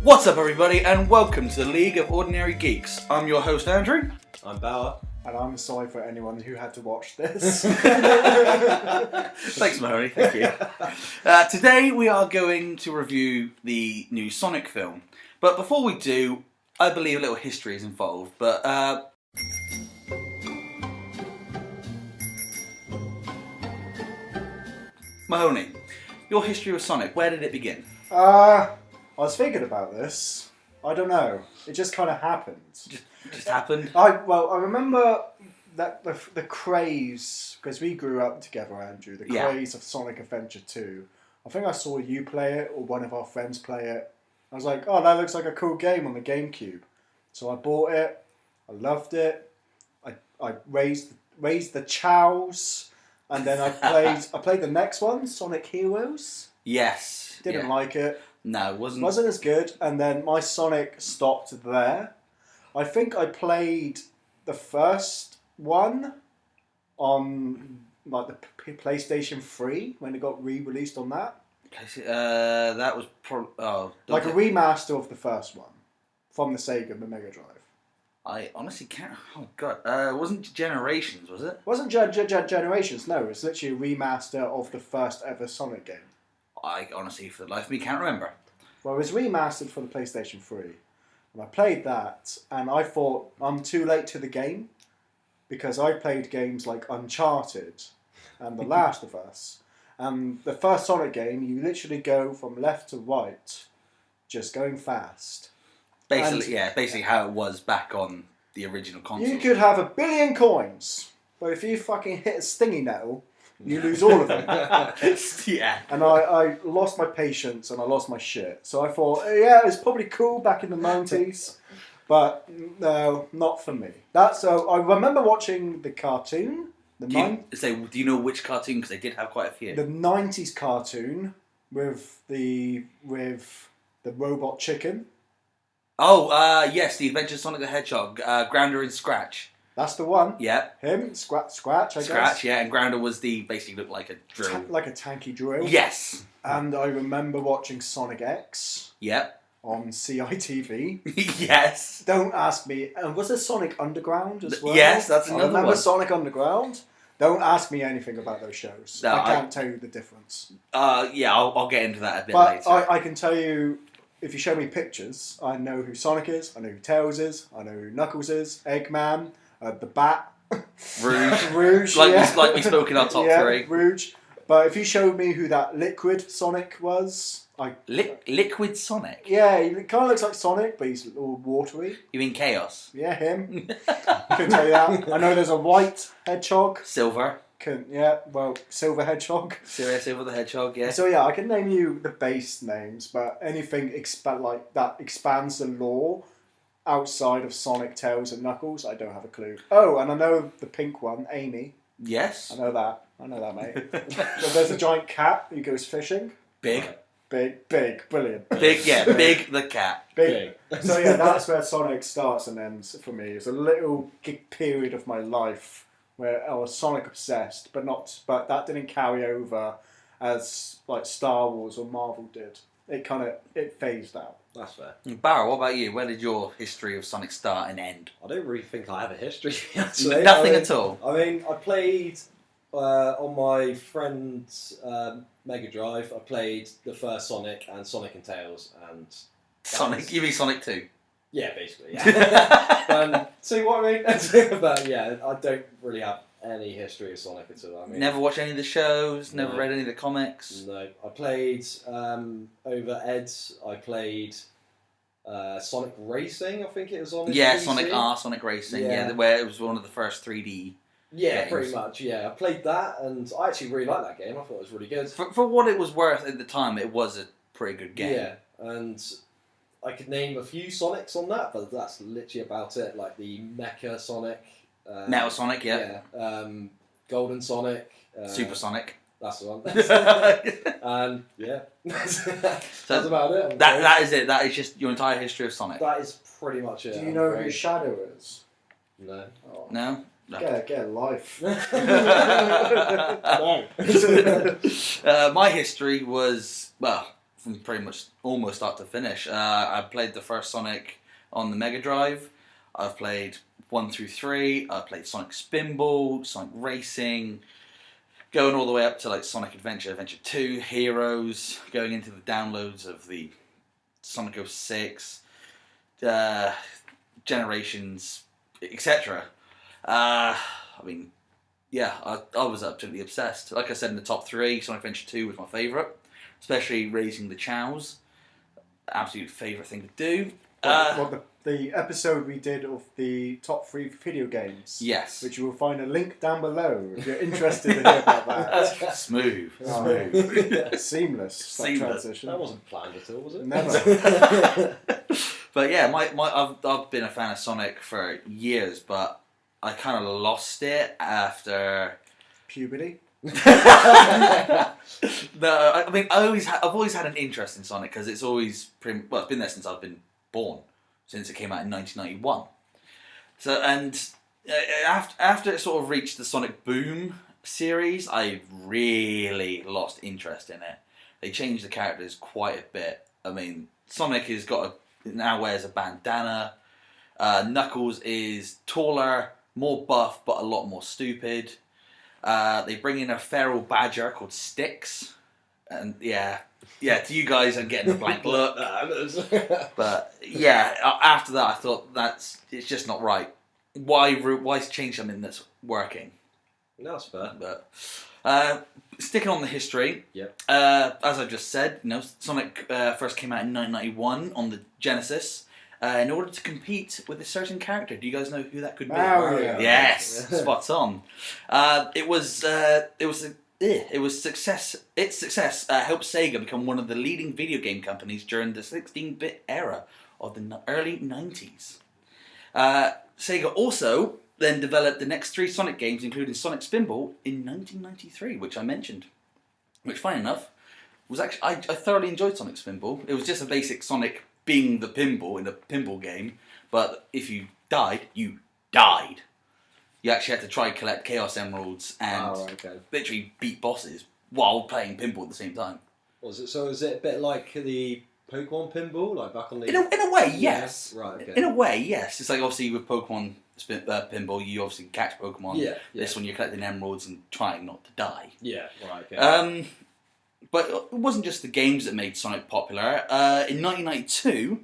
What's up, everybody, and welcome to the League of Ordinary Geeks. I'm your host, Andrew. I'm Bauer. And I'm sorry for anyone who had to watch this. Thanks, Mahoney. Thank you. Today we are going to review the new Sonic film. But before we do, I believe a little history is involved. But Mahoney, your history with Sonic, where did it begin? I was thinking about this. I don't know. It just kind of happened. Just happened? I remember that the craze, because we grew up together, Andrew, the craze of Sonic Adventure 2. I think I saw you play it, or one of our friends play it. I was like, oh, that looks like a cool game on the GameCube. So I bought it. I loved it. I raised the chows. And then I played the next one, Sonic Heroes. Yes. Didn't like it. No, it wasn't. Wasn't as good. And then my Sonic stopped there. I think I played the first one on like the PlayStation 3 when it got re-released on that. That was like a remaster of the first one from the Sega, the Mega Drive. I honestly can't. Oh god, it wasn't Generations, was it? It wasn't Generations. No, it's literally a remaster of the first ever Sonic game. I honestly, for the life of me, can't remember. Well, it was remastered for the PlayStation 3. And I played that, and I thought, I'm too late to the game, because I played games like Uncharted and The Last of Us. And the first Sonic game, you literally go from left to right, just going fast. Basically how it was back on the original console. You could have 1 billion coins, but if you fucking hit a stingy nettle, you lose all of them. Yeah. And I lost my patience and I lost my shit. So I thought, yeah, it was probably cool back in the 90s, but no, not for me. So I remember watching the cartoon. Do you know which cartoon? Because they did have quite a few. The 90s cartoon with the robot chicken. Oh, yes, the Adventures of Sonic the Hedgehog, Grounder and Scratch. That's the one. Yeah. Him, Scratch, I guess. Scratch, yeah, and Grounder was basically looked like a drill. Like a tanky drill. Yes. And I remember watching Sonic X. Yep. On CITV. Yes. Don't ask me. And was there Sonic Underground as well? Yes, that's another one. I remember Sonic Underground. Don't ask me anything about those shows. No, I can't tell you the difference. Yeah, I'll get into that a bit later. But I can tell you, if you show me pictures, I know who Sonic is, I know who Tails is, I know who Knuckles is, Eggman, the Bat. Rouge. Like we spoke in our top three. Rouge. But if you showed me who that Liquid Sonic was... Liquid Sonic? Yeah, he kind of looks like Sonic, but he's all watery. You mean Chaos? Yeah, him. Couldn't tell you that. I know there's a white hedgehog. Silver. Silver hedgehog. Silver the Hedgehog, yeah. So yeah, I can name you the base names, but anything that expands the lore outside of Sonic, Tails, and Knuckles, I don't have a clue. Oh, and I know the pink one, Amy. Yes. I know that, mate. There's a giant cat who goes fishing. Big, brilliant. Big the cat. Big. So yeah, that's where Sonic starts and ends for me. It's a little period of my life where I was Sonic obsessed, but that didn't carry over as like Star Wars or Marvel did. It phased out. That's fair. Barra, what about you? Where did your history of Sonic start and end? I don't really think I have a history. Nothing at all. I mean, I played on my friend's Mega Drive. I played the first Sonic and Sonic and Tails and Sonic. You mean Sonic 2? Yeah, basically. Yeah. See what I mean? But yeah, I don't really have any history of Sonic at all. I mean, never watched any of the shows. Never read any of the comics. No, I played over Ed's. I played Sonic Racing. I think it was on. Yeah, PC. Sonic Racing. Yeah, where it was one of the first 3D. Yeah, games. Pretty much. Yeah, I played that, and I actually really liked that game. I thought it was really good. For what it was worth at the time, it was a pretty good game. Yeah, and I could name a few Sonics on that, but that's literally about it. Like the Mecha Sonic. Metal Sonic, yeah. Golden Sonic. Super Sonic. That's the one. And yeah, that's about it. That is it. That is just your entire history of Sonic. That is pretty much it. Do you know who Shadow is? No. Oh. No? Get a life. My history was, from pretty much almost start to finish. I played the first Sonic on the Mega Drive. I've played 1 through 3. I played Sonic Spinball, Sonic Racing, going all the way up to like Sonic Adventure, Adventure 2, Heroes, going into the downloads of the Sonic 06, Generations, etc. I mean, yeah, I was absolutely obsessed. Like I said, in the top 3, Sonic Adventure 2 was my favourite, especially raising the chows. Absolute favourite thing to do. The episode we did of the top 3 video games. Yes. Which you will find a link down below if you're interested to hear about that. Smooth. Seamless. That transition. That wasn't planned at all, was it? Never. But yeah, I've been a fan of Sonic for years, but I kind of lost it after puberty. No, I mean I've always had an interest in Sonic because it's always it's been there since I've been born, since it came out in 1991. So after it sort of reached the Sonic Boom series, I really lost interest in it. They changed the characters quite a bit. I mean, Sonic now wears a bandana. Knuckles is taller, more buff, but a lot more stupid. They bring in a feral badger called Styx, and yeah, to you guys, I'm getting a blank look. But yeah, after that, I thought it's just not right. Why change something that's working? No, that's fair. But sticking on the history, as I just said, Sonic first came out in 1991 on the Genesis. In order to compete with a certain character. Do you guys know who that could be? Mario. Yes, spot on. Its success helped Sega become one of the leading video game companies during the 16-bit era of the early 90s. Sega also then developed the next 3 Sonic games, including Sonic Spinball, in 1993, which I mentioned. Which, funny enough, was actually I thoroughly enjoyed Sonic Spinball. It was just a basic Sonic being the pinball in a pinball game, but if you died, you died. You actually had to try and collect Chaos Emeralds and literally beat bosses while playing pinball at the same time. Was it? So is it a bit like the Pokemon pinball, like back on the? In a way, yes. Right. Okay. In a way, yes. It's like obviously with Pokemon pinball, you obviously catch Pokemon. Yeah. This one, you're collecting emeralds and trying not to die. Yeah. Right. Okay. But it wasn't just the games that made Sonic popular. In 1992,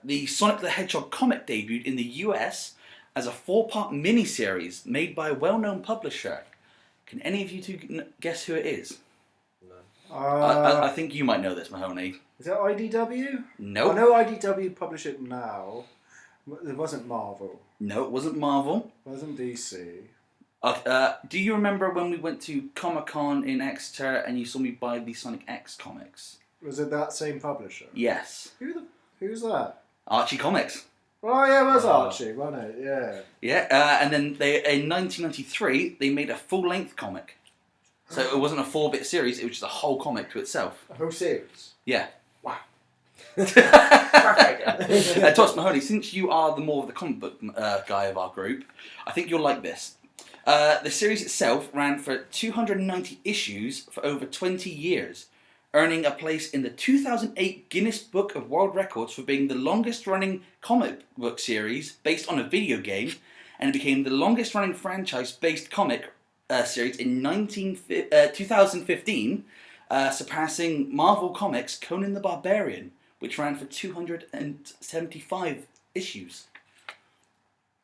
the Sonic the Hedgehog comic debuted in the US as a 4-part miniseries made by a well-known publisher. Can any of you two guess who it is? No. I think you might know this, Mahoney. Is it IDW? No. I know IDW publish it now. It wasn't Marvel. No, it wasn't Marvel. It wasn't DC. Do you remember when we went to Comic-Con in Exeter and you saw me buy the Sonic X comics? Was it that same publisher? Yes. Who's that? Archie Comics. Oh yeah, it was Archie, wasn't it? Yeah. Yeah, and then in 1993 they made a full-length comic. So it wasn't a 4-bit series; it was just a whole comic to itself. A whole series. Yeah. Wow. Toss Mahoney, since you are the more of the comic book guy of our group, I think you'll like this. The series itself ran for 290 issues for over 20 years, earning a place in the 2008 Guinness Book of World Records for being the longest-running comic book series based on a video game, and it became the longest-running franchise-based comic series in 2015, surpassing Marvel Comics' Conan the Barbarian, which ran for 275 issues.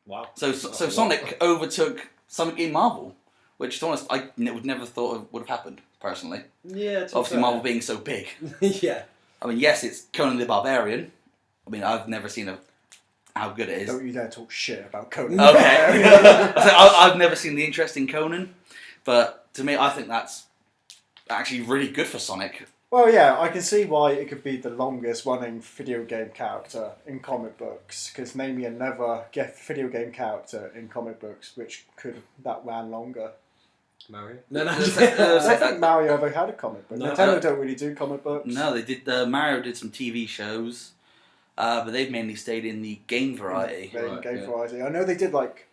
Wow. So Sonic overtook Sonic in Marvel, which, to be honest, I would never thought would have happened, personally. Yeah, obviously Marvel being so big. Yeah. I mean, yes, it's Conan the Barbarian. I mean, I've never seen how good it is. Don't you dare talk shit about Conan. Okay. I've never seen the interest in Conan, but to me, I think that's actually really good for Sonic. Well, yeah, I can see why it could be the longest running video game character in comic books, because name me another video game character in comic books that ran longer. Mario? No. I don't think Mario ever had a comic book. No. Nintendo don't really do comic books. No, they did. Mario did some TV shows, but they've mainly stayed in the game variety. Variety. I know they did like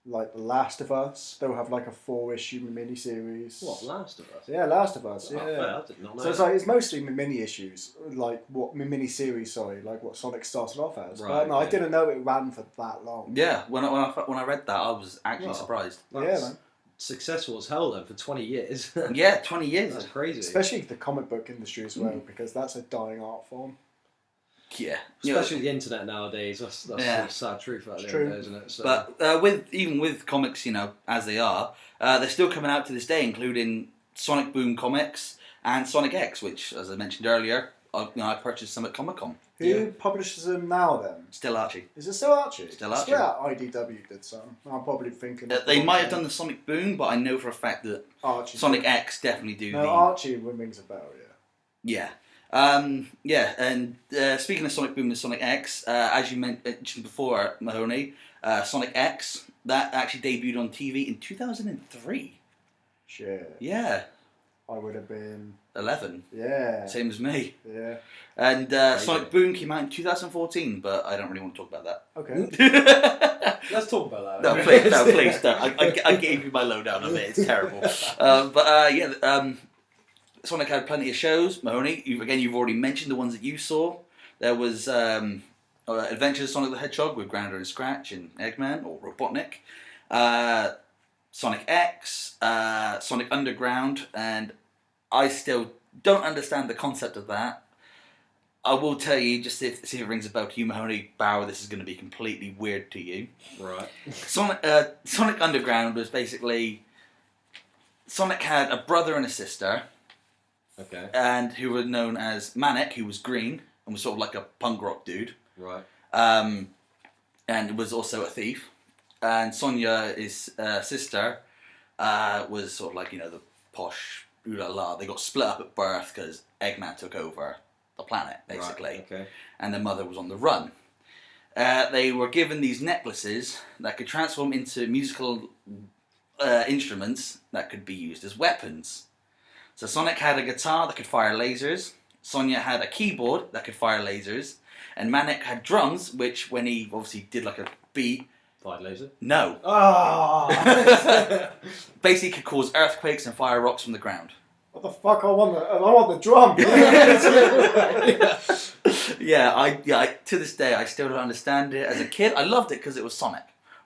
like The Last of Us. They'll have like a 4-issue mini-series. What, Last of Us? Yeah, Last of Us. Yeah, Oh, fair, I did not know so it's that. like it's mostly mini issues, like what mini-series. Sorry, like what Sonic started off as. Right, But no, I okay. didn't know it ran for that long. Yeah, when I read that, I was actually Well, surprised. Yeah, That's man. successful as hell then for 20 years. Yeah, 20 years. That's crazy. Especially the comic book industry as well, because that's a dying art form. Yeah, Especially the internet nowadays. That's Yeah. the sad truth out It's there, true. isn't it? So, But with comics, as they are, they're still coming out to this day, including Sonic Boom comics and Sonic X, which, as I mentioned earlier, I purchased some at Comic-Con. Who publishes them now then? Still Archie. Is it still Archie? Still Archie. Yeah, IDW did some. I'm probably thinking. of the They wrong might have thing. done the Sonic Boom, but I know for a fact that Archie. Sonic X definitely do No, the... Archie rings a bell. Yeah. Yeah. And speaking of Sonic Boom and Sonic X, as you mentioned before, Mahoney, Sonic X, that actually debuted on TV in 2003. Shit. Yeah, I would have been. 11. Yeah. Same as me. Yeah. And Sonic Boom came out in 2014, but I don't really want to talk about that. Okay. let's talk about that. No, please don't. I gave you my lowdown of it. It's terrible. Sonic had plenty of shows. Mahoney, you've already mentioned the ones that you saw. There was Adventures of Sonic the Hedgehog with Grounder and Scratch and Eggman, or Robotnik. Sonic X, Sonic Underground, and I still don't understand the concept of that. I will tell you, just see if it rings a bell to you, Mahoney Bauer, this is going to be completely weird to you. Right. Sonic Underground was basically... Sonic had a brother and a sister, Okay. and who were known as Manic, who was green, and was sort of like a punk rock dude. Right. And was also a thief. And Sonia, his sister, was sort of like, the posh, ooh la la. They got split up at birth because Eggman took over the planet, basically. Right. Okay. And their mother was on the run. They were given these necklaces that could transform into musical instruments that could be used as weapons. So Sonic had a guitar that could fire lasers, Sonia had a keyboard that could fire lasers, and Manic had drums, which when he obviously did like a beat, Fired laser. no, Oh. basically could cause earthquakes and fire rocks from the ground. What the fuck? I want the drum. Yeah, to this day I still don't understand it. As a kid, I loved it because it was Sonic,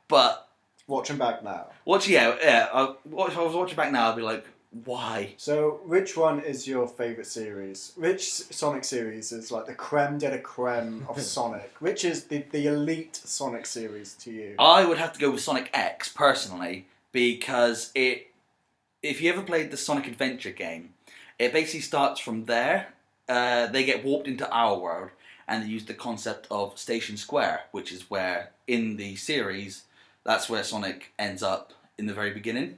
but Watching back now. if I was watching back now, I'd be like, why? So, which one is your favourite series? Which Sonic series is like the creme de la creme of Sonic? Which is the elite Sonic series to you? I would have to go with Sonic X personally because if you ever played the Sonic Adventure game, it basically starts from there. They get warped into our world, and they use the concept of Station Square, which is where in the series, that's where Sonic ends up in the very beginning,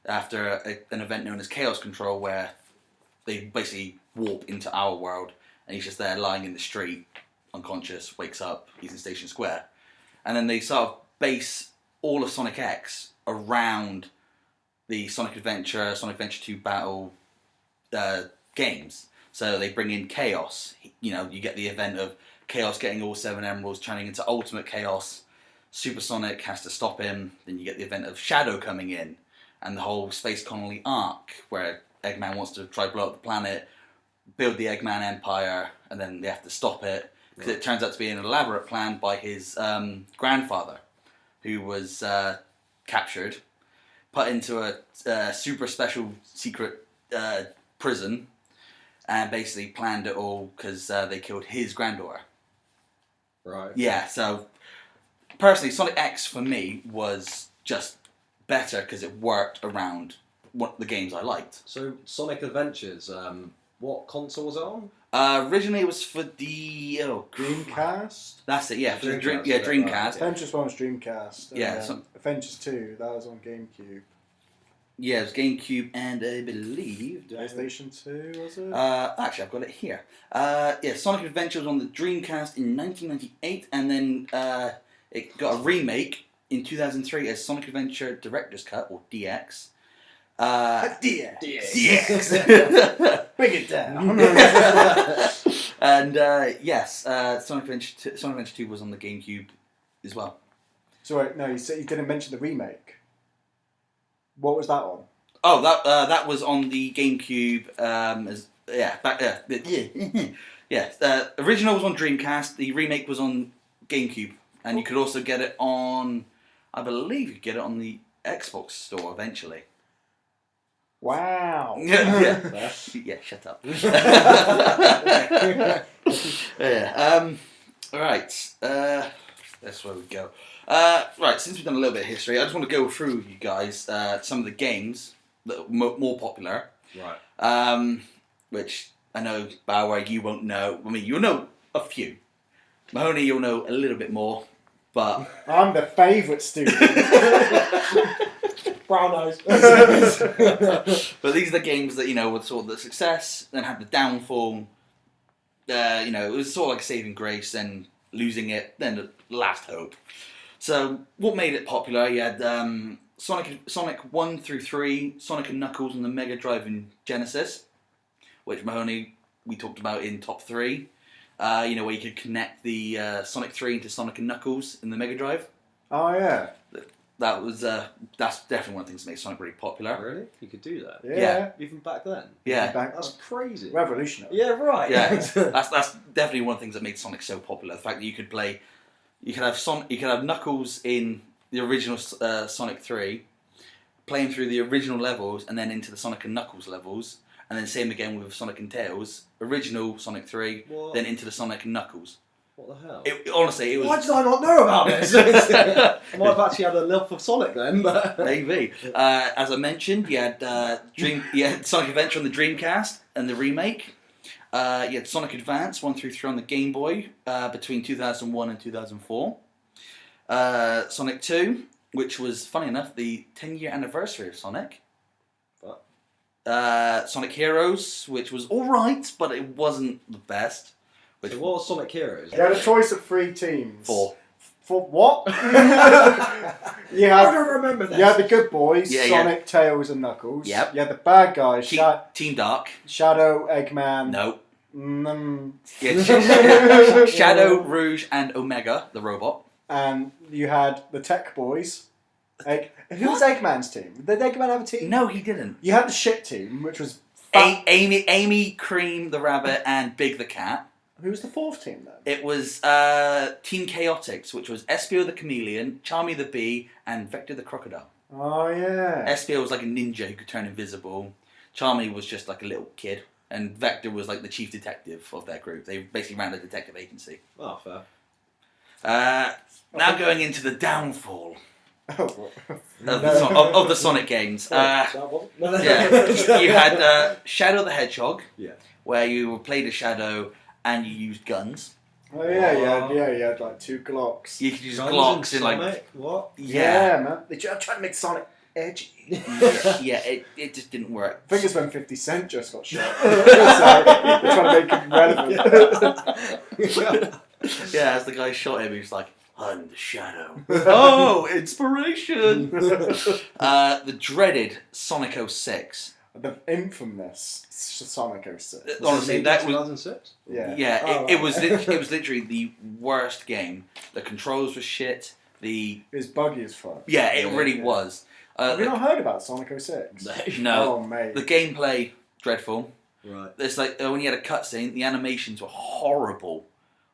after an event known as Chaos Control, where they basically warp into our world, and he's just there lying in the street, unconscious, wakes up, he's in Station Square. And then they sort of base all of Sonic X around the Sonic Adventure 2 Battle games. So they bring in Chaos. You get the event of Chaos getting all 7 emeralds, turning into Ultimate Chaos. Super Sonic has to stop him. Then you get the event of Shadow coming in, and the whole Space Colony arc, where Eggman wants to try to blow up the planet, build the Eggman Empire, and then they have to stop it. Because it turns out to be an elaborate plan by his grandfather, who was captured, put into a super special secret prison, and basically planned it all because they killed his granddaughter. Right. Yeah, so personally, Sonic X for me was just better because it worked around what the games I liked. So Sonic Adventures, what console was it on? Originally, it was for the Dreamcast? That's it. Yeah, for the Dreamcast, Dreamcast. right, Adventures 1 was Dreamcast. And Yeah, then Adventures 2, that was on GameCube. Yeah, it was GameCube and I believe PlayStation 2, was it? Actually, I've got it here. Sonic Adventure was on the Dreamcast in 1998, and then it got a remake in 2003 as Sonic Adventure Director's Cut, or DX. DX. DX. Bring it down. And Sonic Adventure 2 was on the GameCube as well. Sorry, no, you said you didn't mention the remake. What was that on? Oh, that was on the GameCube. Original was on Dreamcast. The remake was on GameCube, and you could also get it on. I believe you could get it on the Xbox store eventually. Wow. Yeah. Shut up. Yeah. Right. That's where we go. Right. Since we've done a little bit of history, I just want to go through with you guys some of the games that are more popular. Right. Which I know, Bauer, you won't know. I mean, you'll know a few. Mahoney, you'll know a little bit more, but I'm the favourite student. Brown eyes. But these are the games that, were sort of the success, then had the downfall. It was sort of like saving grace, then losing it, then the last hope. So, what made it popular? You had Sonic 1 through 3, Sonic and Knuckles on the Mega Drive and Genesis, which Mahoney, we talked about in top 3. Where you could connect the Sonic 3 into Sonic and Knuckles in the Mega Drive. Oh, yeah. That's definitely one of the things that makes Sonic really popular. Really? You could do that? Yeah. Even back then? Yeah. That's crazy. Revolutionary. Yeah, right. Yeah. That's definitely one of the things that made Sonic so popular. The fact that you could have Knuckles in the original Sonic 3, playing through the original levels, and then into the Sonic and Knuckles levels, and then same again with Sonic and Tails, original Sonic 3, What? then into the Sonic and Knuckles. What the hell? Honestly, it was... Why did I not know about this? I might have actually had a love for Sonic then, but... Maybe. As I mentioned, you had Sonic Adventure on the Dreamcast and the remake. You had Sonic Advance 1 through 3 on the Game Boy between 2001 and 2004. Sonic 2, which was, funny enough, the 10-year anniversary of Sonic. What? Sonic Heroes, which was alright, but it wasn't the best. So what was Sonic Heroes? You had a choice of 3 teams. 4. For what? I don't remember this. You had the good boys, Yeah, Sonic, Tails, and Knuckles. Yep. You had the bad guys, Team Dark. Shadow, Eggman. No. Mm, Yeah, Shadow, Rouge, and Omega, the robot. and you had the Tech Boys. Who was Eggman's team? Did Eggman have a team? No, he didn't. You had the shit team, which was... Amy, Cream the rabbit, and Big the cat. Who was the 4th team then? It was Team Chaotix, which was Espio the chameleon, Charmy the bee, and Vector the crocodile. Oh, yeah. Espio was like a ninja who could turn invisible. Charmy was just like a little kid. And Vector was like the chief detective of their group. They basically ran a detective agency. Oh, fair. Now going into the downfall Oh, of the Sonic games. That wasn't... Yeah, you had Shadow the Hedgehog, Yeah. where you played a shadow and you used guns. oh yeah, you had like 2 Glocks. You could use Guns Glocks in in like Sonic? What? yeah, man. They tried to make Sonic edgy. yeah. It just didn't work. I think it's when 50 Cent just got shot. So they're trying to make him relevant. Yeah, as the guy shot him, he was like, "I'm the Shadow." Oh, inspiration! The dreaded Sonic 06. The infamous Sonic 06. Honestly, that was 2006? Yeah. yeah. Oh, It was literally the worst game. The controls were shit. It was buggy as fuck. Yeah, it really was. Have you not heard about Sonic 06? No. Oh, mate. The gameplay dreadful. Right. It's like when you had a cutscene, the animations were horrible.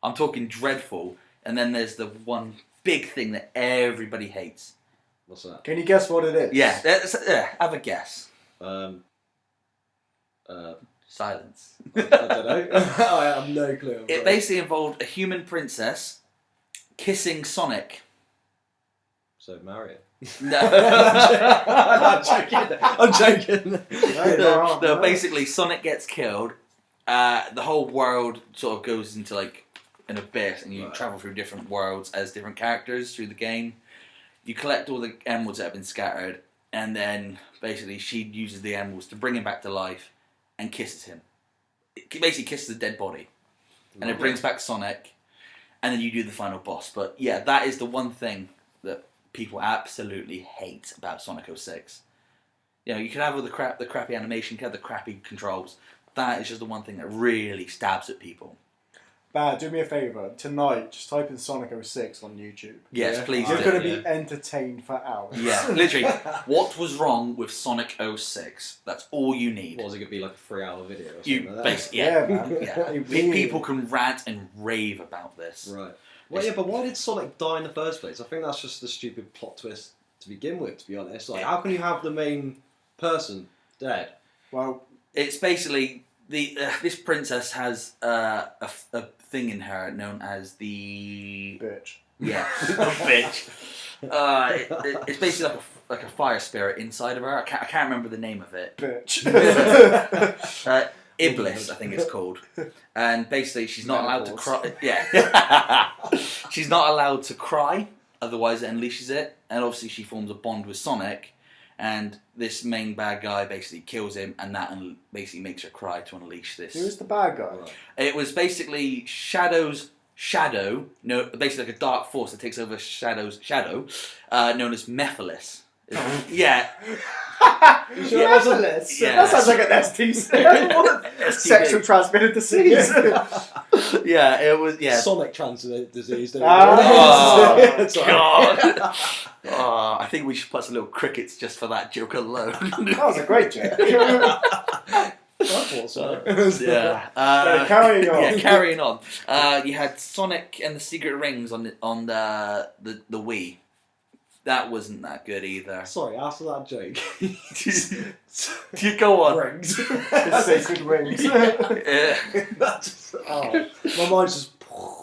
I'm talking dreadful. And then there's the one big thing that everybody hates. What's that? Can you guess what it is? Yeah, have a guess. Silence. I don't know. I have no clue. It basically involved a human princess kissing Sonic. So Mario. No. I'm joking. I'm joking. No, basically Sonic gets killed. The whole world sort of goes into like an abyss, and you travel through different worlds as different characters through the game. You collect all the emeralds that have been scattered, and then basically she uses the emeralds to bring him back to life and kisses him. It basically kisses a dead body. And it brings back Sonic, and then you do the final boss. But yeah, that is the one thing that people absolutely hate about Sonic 06. You can have all the crappy animation, you can have the crappy controls. That is just the one thing that really stabs at people. Bad, do me a favour. Tonight, just type in Sonic 06 on YouTube. Yes, please You're do. going to be entertained for hours. Yeah, literally. What was wrong with Sonic 06? That's all you need. Was it going to be like a 3-hour video or something You like that? basically, Yeah, man. yeah. It really People is. can rant and rave about this. Right. Well, yeah, but why did Sonic die in the first place? I think that's just a stupid plot twist to begin with, to be honest. Like, how can you have the main person dead? Well, It's basically this princess has a thing in her known as the bitch. yeah bitch. It's basically like a fire spirit inside of her. I can't remember the name of it. Bitch. Iblis, I think it's called. And basically, she's not allowed to Menopause. cry. Yeah, she's not allowed to cry. Otherwise, it unleashes it. And obviously, she forms a bond with Sonic. And this main bad guy basically kills him, and that basically makes her cry to unleash this. Who's the bad guy? Right. It was basically Shadow's shadow, no, basically like a dark force that takes over Shadow's shadow, known as Mephiles. Yeah. You sure it wasn't? Yeah. That sounds like an STC. Sexual transmitted disease. Yeah, it was. Yeah. Sonic transmitted disease. Don't Ah. you? Oh, Sorry. God. Oh, I think we should put some little crickets just for that joke alone. That was a great joke. I thought so. Yeah. Carrying on. Yeah, carrying on. You had Sonic and the Secret Rings on the Wii. That wasn't that good either. Sorry, after that joke. You go on. Rings. Sacred rings. That just, my mind's just.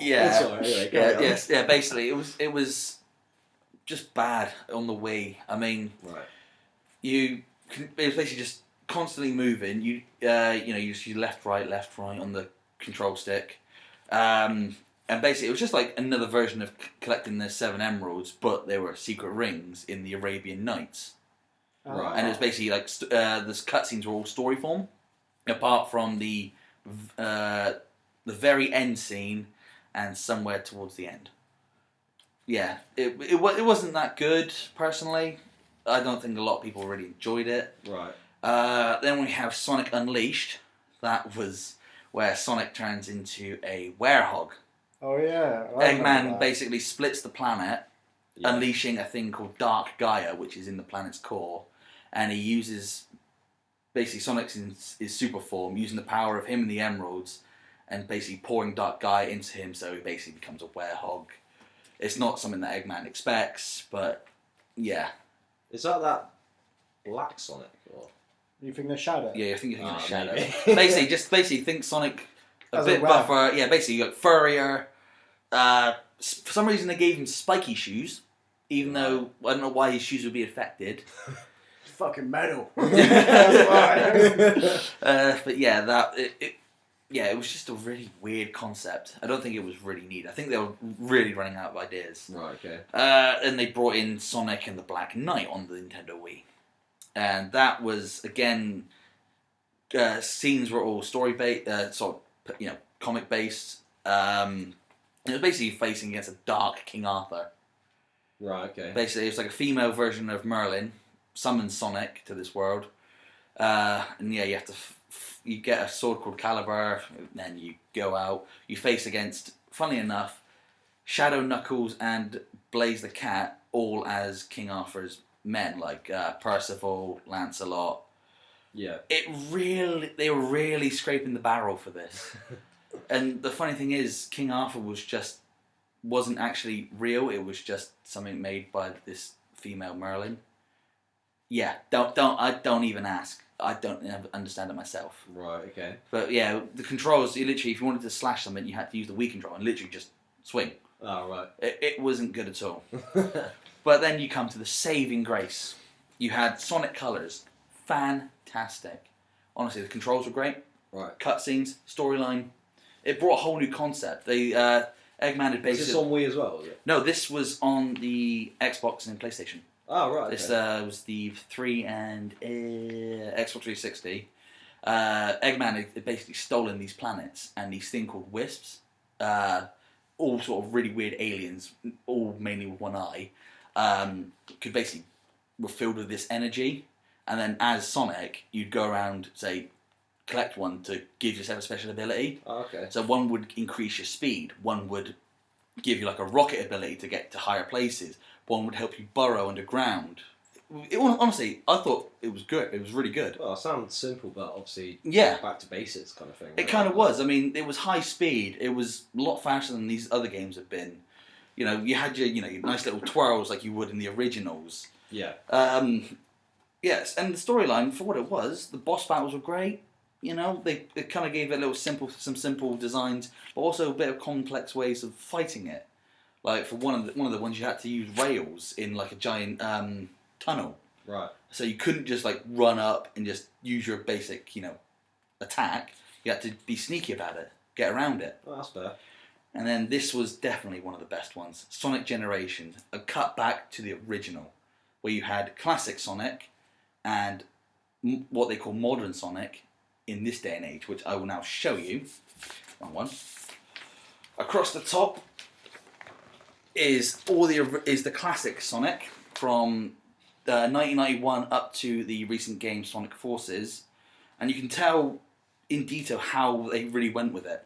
Yeah. Sorry, anyway, Yeah. carry on. Yes. Yeah. Basically, it was just bad on the Wii. I mean, Right. it was basically just constantly moving. You left right on the control stick. And basically, it was just like another version of collecting the 7 emeralds, but there were secret rings in the Arabian Nights. Right. And it was basically like the cutscenes were all story form, apart from the very end scene and somewhere towards the end. Yeah, it wasn't that good personally. I don't think a lot of people really enjoyed it. Right. Then we have Sonic Unleashed. That was where Sonic turns into a werehog. Oh yeah. I remember Eggman that. basically splits the planet, Yeah. unleashing a thing called Dark Gaia, which is in the planet's core, and he uses basically Sonic's in his super form, using the power of him and the emeralds, and basically pouring Dark Gaia into him, so he basically becomes a werehog. It's not something that Eggman expects, but yeah. Is that Black Sonic? Or? You think the shadow? Yeah, I think you're thinking of Shadow. Maybe. basically think Sonic a As a bit werewolf. buffer. Yeah, basically like furrier. For some reason they gave him spiky shoes, even though I don't know why his shoes would be affected. Fucking metal. Right. But yeah, it was just a really weird concept. I don't think it was really neat. I think they were really running out of ideas. Right, okay. And they brought in Sonic and the Black Knight on the Nintendo Wii. And that was, again, scenes were all story-based, comic-based. It was basically facing against a dark King Arthur. Right, okay. Basically, it was like a female version of Merlin, summons Sonic to this world. And yeah, you have to... you get a sword called Caliber, then you go out. You face against, funnily enough, Shadow, Knuckles, and Blaze the Cat, all as King Arthur's men, like Percival, Lancelot. Yeah. They were really scraping the barrel for this. And the funny thing is, King Arthur wasn't actually real. It was just something made by this female Merlin. Yeah, don't even ask. I don't understand it myself. Right, okay. But yeah, the controls, you literally, if you wanted to slash something, you had to use the Wii control and literally just swing. Oh, right. It wasn't good at all. But then you come to the saving grace. You had Sonic Colors. Fantastic. Honestly, the controls were great. Right. Cutscenes, storyline. It brought a whole new concept. Eggman had Is basically... this on Wii as well, is it? No, this was on the Xbox and PlayStation. Oh, right, okay. This was the 3 and Xbox 360. Eggman had basically stolen these planets and these thing called wisps. All sort of really weird aliens, all mainly with one eye. Were filled with this energy. And then as Sonic, you'd go around, say, collect one to give yourself a special ability. Oh, okay. So one would increase your speed, one would give you like a rocket ability to get to higher places, one would help you burrow underground. Honestly, I thought it was good. It was really good. Well, it sounds simple, but obviously back to basics kind of thing. It kind of was. I mean, it was high speed. It was a lot faster than these other games have been. You know, you had your nice little twirls like you would in the originals. Yeah. Yes, and the storyline, for what it was, the boss battles were great. You know, they kind of gave it some simple designs, but also a bit of complex ways of fighting it. Like for one of the ones, you had to use rails in like a giant tunnel. Right. So you couldn't just like run up and just use your basic, attack. You had to be sneaky about it, get around it. Oh, that's fair. And then this was definitely one of the best ones, Sonic Generations, a cut back to the original, where you had classic Sonic and what they call modern Sonic in this day and age, which I will now show you. One. Across the top is the classic Sonic from 1991 up to the recent game Sonic Forces, and you can tell in detail how they really went with it.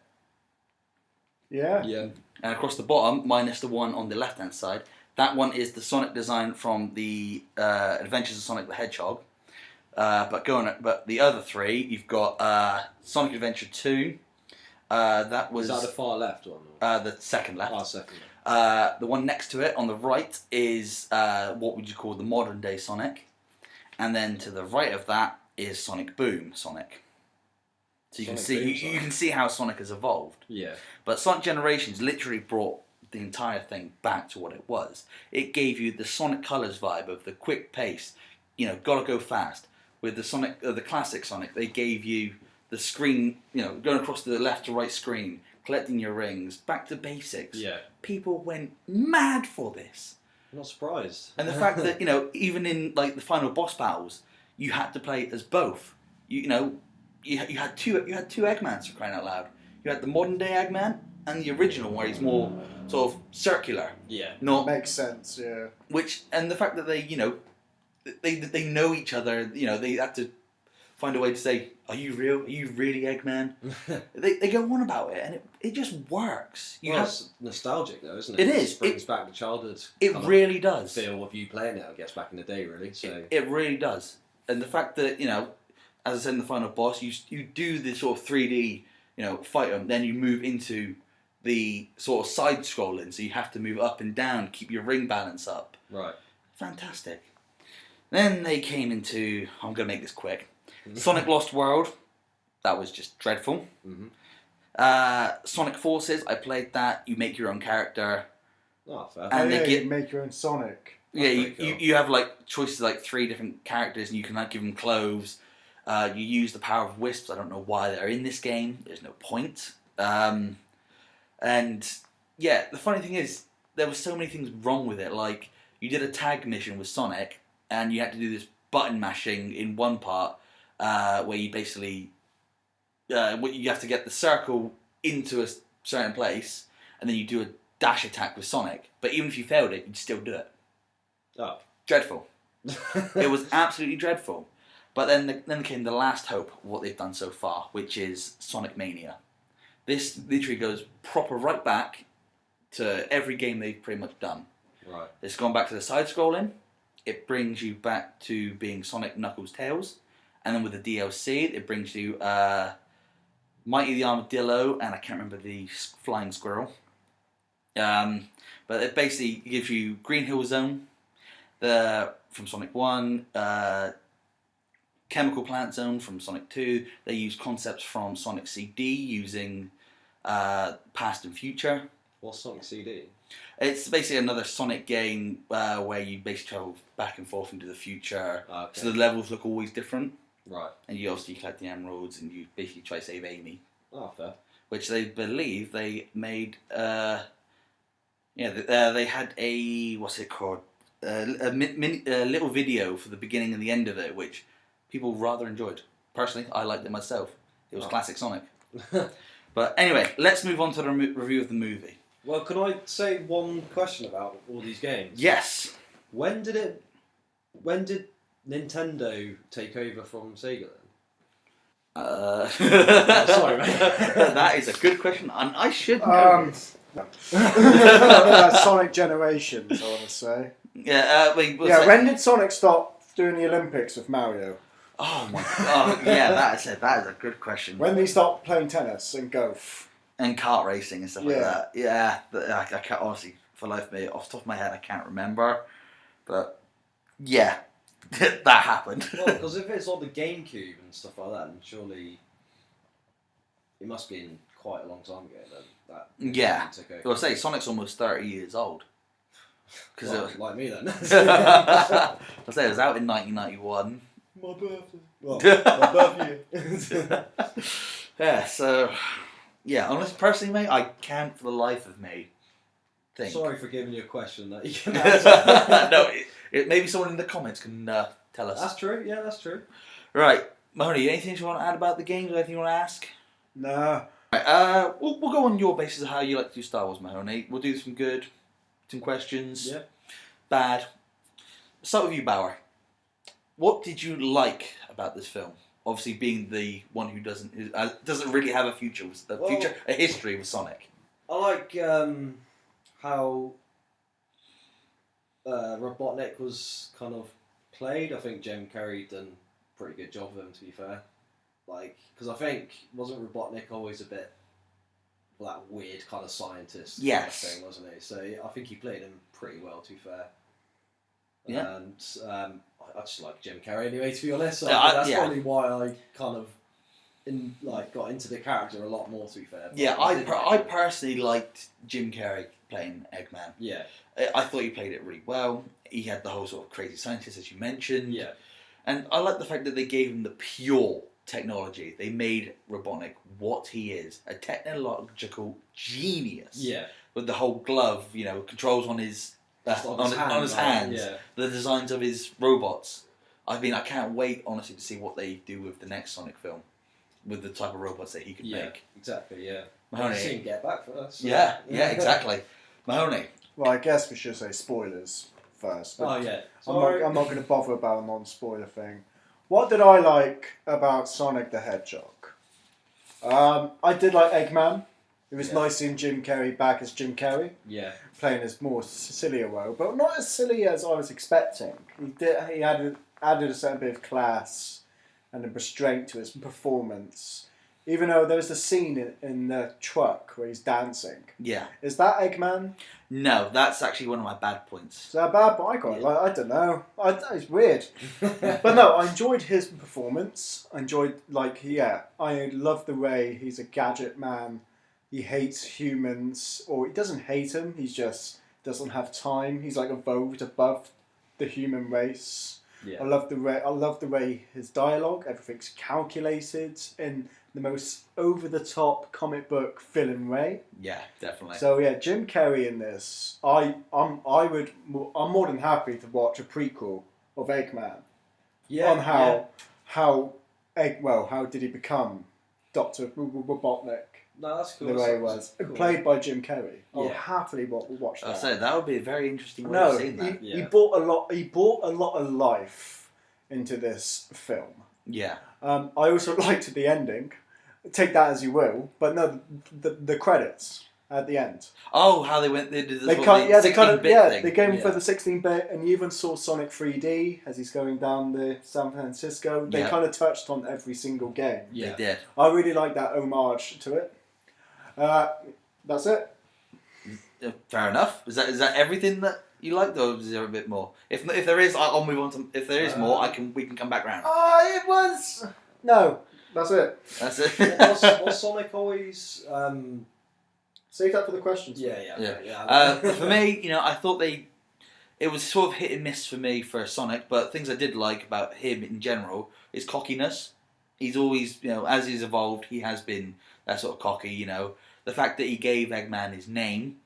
Yeah. Yeah. And across the bottom, minus the one on the left hand side, that one is the Sonic design from the Adventures of Sonic the Hedgehog. But the other three, you've got Sonic Adventure 2. That was Is that the far left one? the second left. Oh, second left. The one next to it on the right is what would you call the modern day Sonic, and then to the right of that is Sonic Boom Sonic. So you can see how Sonic has evolved. Yeah. But Sonic Generations literally brought the entire thing back to what it was. It gave you the Sonic Colors vibe of the quick pace, gotta go fast. With the Sonic, the classic Sonic, they gave you the screen, going across the left to right screen, collecting your rings, back to basics. Yeah. People went mad for this. I'm not surprised. And the fact that, even in like the final boss battles, you had to play as both. You had two Eggmans, for crying out loud. You had the modern day Eggman and the original where he's more sort of circular. Yeah. Not Makes sense, yeah. and the fact that they know each other, they had to find a way to say, are you real? Are you really Eggman? they go on about it, and it just works. It's nostalgic though, isn't it? It is. It brings back the childhood. It really does. Feel of you playing it, I guess, back in the day, really. So it really does. And the fact that, as I said in the final boss, you do this sort of 3D, fight them, then you move into the sort of side scrolling, so you have to move up and down, keep your ring balance up. Right. Fantastic. Then they came into, I'm going to make this quick, Sonic Lost World. That was just dreadful. Mm-hmm. Sonic Forces, I played that. You make your own character. Oh, fair. And you make your own Sonic. Yeah, you have like choices like 3 different characters, and you can like give them clothes. You use the power of wisps. I don't know why they're in this game. There's no point. And yeah, the funny thing is, there were so many things wrong with it. Like, you did a tag mission with Sonic, and you had to do this button mashing in one part, where you basically you have to get the circle into a certain place, and then you do a dash attack with Sonic. But even if you failed it, you'd still do it. Oh. Dreadful. It was absolutely dreadful. But then came the last hope of what they've done so far, which is Sonic Mania. This literally goes proper right back to every game they've pretty much done. Right. It's gone back to the side-scrolling. It brings you back to being Sonic, Knuckles, Tails. And then with the DLC, it brings you Mighty the Armadillo, and I can't remember the Flying Squirrel. But it basically gives you Green Hill Zone from Sonic 1, Chemical Plant Zone from Sonic 2. They use concepts from Sonic CD using past and future. What's Sonic CD? It's basically another Sonic game where you basically travel back and forth into the future. Okay. So the levels look always different. Right. And you obviously collect the emeralds and you basically try to save Amy. Oh, fair. Which they believe they made... they had a... What's it called? A little video for the beginning and the end of it, which people rather enjoyed. Personally, I liked it myself. It was classic Sonic. But anyway, let's move on to the review of the movie. Well, can I say one question about all these games? Yes. When did Nintendo take over from Sega then? Sorry, mate. That is a good question, and I should know this. Sonic Generations, I want to say. Yeah, When did Sonic stop doing the Olympics with Mario? Oh my god! Yeah, that is a good question. When did he stop playing tennis and golf? And kart racing and stuff like that. Yeah, I can't honestly, for life of me, off the top of my head, I can't remember. But yeah, that happened. Well, because if it's on the GameCube and stuff like that, then surely it must be in quite a long time ago then. Yeah. Well, I say Sonic's almost 30 years old. Because well, like me then. I say it was out in 1991. My birthday. Well, my birthday. Yeah. So yeah, honestly, personally, mate, I can't for the life of me think. Sorry for giving you a question that you can answer. No, maybe someone in the comments can tell us. That's true. Yeah, that's true. Right, Mahoney, anything you want to add about the games? Anything you want to ask? No. Right, we'll go on your basis of how you like to do Star Wars, Mahoney. We'll do some good, some questions. Yeah. Bad. Let's start with you, Bauer. What did you like about this film? Obviously, being the one who doesn't really have a a history with Sonic. I like how Robotnik was kind of played. I think Jim Carrey done a pretty good job of him, to be fair. Like, because I think wasn't Robotnik always a bit that weird kind of scientist? Yes. Kind of thing, wasn't he? So I think he played him pretty well, to be fair. Yeah. And I just like Jim Carrey anyway, to be honest. So that's probably why I kind of got into the character a lot more, to be fair. But Yeah, I personally liked Jim Carrey playing Eggman. Yeah. I thought he played it really well. He had the whole sort of crazy scientist, as you mentioned. Yeah. And I like the fact that they gave him the pure technology. They made Robotnik what he is, a technological genius. Yeah. With the whole glove, controls on his hands, Yeah. the designs of his robots. I can't wait, honestly, to see what they do with the next Sonic film, with the type of robots that he could make. Exactly. Yeah. Mahoney. See him get back first. So. Yeah, exactly. Mahoney. Well, I guess we should say spoilers first. Oh yeah. I'm not going to bother about a non-spoiler thing. What did I like about Sonic the Hedgehog? I did like Eggman. It was nice seeing Jim Carrey back as Jim Carrey. Yeah. Playing his more sillier role, but not as silly as I was expecting. He added a certain bit of class and a restraint to his performance. Even though there was the scene in the truck where he's dancing. Yeah. Is that Eggman? No, that's actually one of my bad points. Is that bad? But I got it. Like, I don't know. It's weird. But no, I enjoyed his performance. I love the way he's a gadget man. He hates humans, or he doesn't hate them. He just doesn't have time. He's like evolved above the human race. Yeah. I love the way his dialogue. Everything's calculated in the most over-the-top comic book villain way. Yeah, definitely. So yeah, Jim Carrey in this. I'm more than happy to watch a prequel of Eggman. Yeah. On how did he become Dr. Robotnik? No, that's cool. The way it was. Cool. Played by Jim Carrey. I'll Yeah. happily watch that. I said that would be a very interesting way No, of seeing that. he brought a lot of life into this film. Yeah. I also liked the ending. Take that as you will, but no, the credits at the end. Oh, how they went? They did this. They gave him for the 16-bit, and you even saw Sonic 3D as he's going down the San Francisco. They kind of touched on every single game. Yeah. They did. I really like that homage to it. That's it. Fair enough. Is that everything that you liked, or is there a bit more? If there is, I'll move on to. If there is more, we can come back round. It was no. That's it. That's it. Was Sonic always? Save that for the questions. Yeah. For me, I thought it was sort of hit and miss for me for Sonic, but things I did like about him in general is cockiness. He's always, as he's evolved, he has been that sort of cocky. The fact that he gave Eggman his name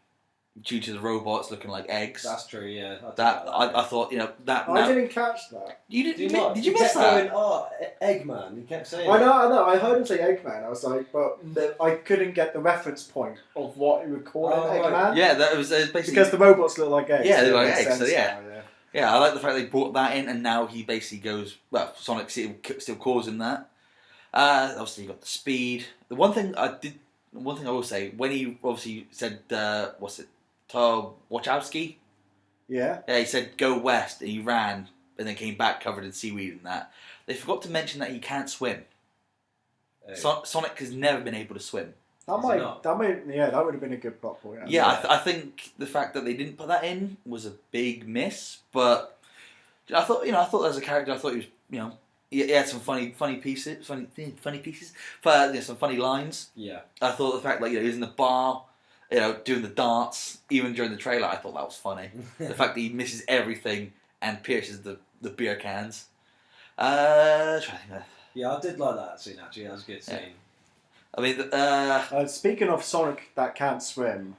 due to the robots looking like eggs. That's true. Yeah. I thought that. I didn't catch that. You didn't? Did you He miss kept that? going, Eggman. He kept saying. I know. I heard him say Eggman. I was like, but I couldn't get the reference point of what he would call Eggman. Right. Yeah, that was basically Because the robots look like eggs. Yeah, they so look it like makes eggs, so sense yeah. now, Yeah, I like the fact they brought that in, and now he basically goes. Well, Sonic still calls him that. Obviously, you got the speed. The one thing I will say, when he obviously said, what's it, Wachowski? Yeah. Yeah, he said go west, and he ran, and then came back covered in seaweed and that. They forgot to mention that he can't swim. Hey. Sonic has never been able to swim. That would have been a good plot point. Yeah, I think the fact that they didn't put that in was a big miss. But I thought as a character, I thought he was, he had some funny pieces, some funny lines. Yeah. I thought the fact that he was in the bar, doing the darts, even during the trailer, I thought that was funny. The fact that he misses everything and pierces the beer cans. Trying to think of. Yeah, I did like that scene actually. That was a good scene. I mean, speaking of Sonic that can't swim,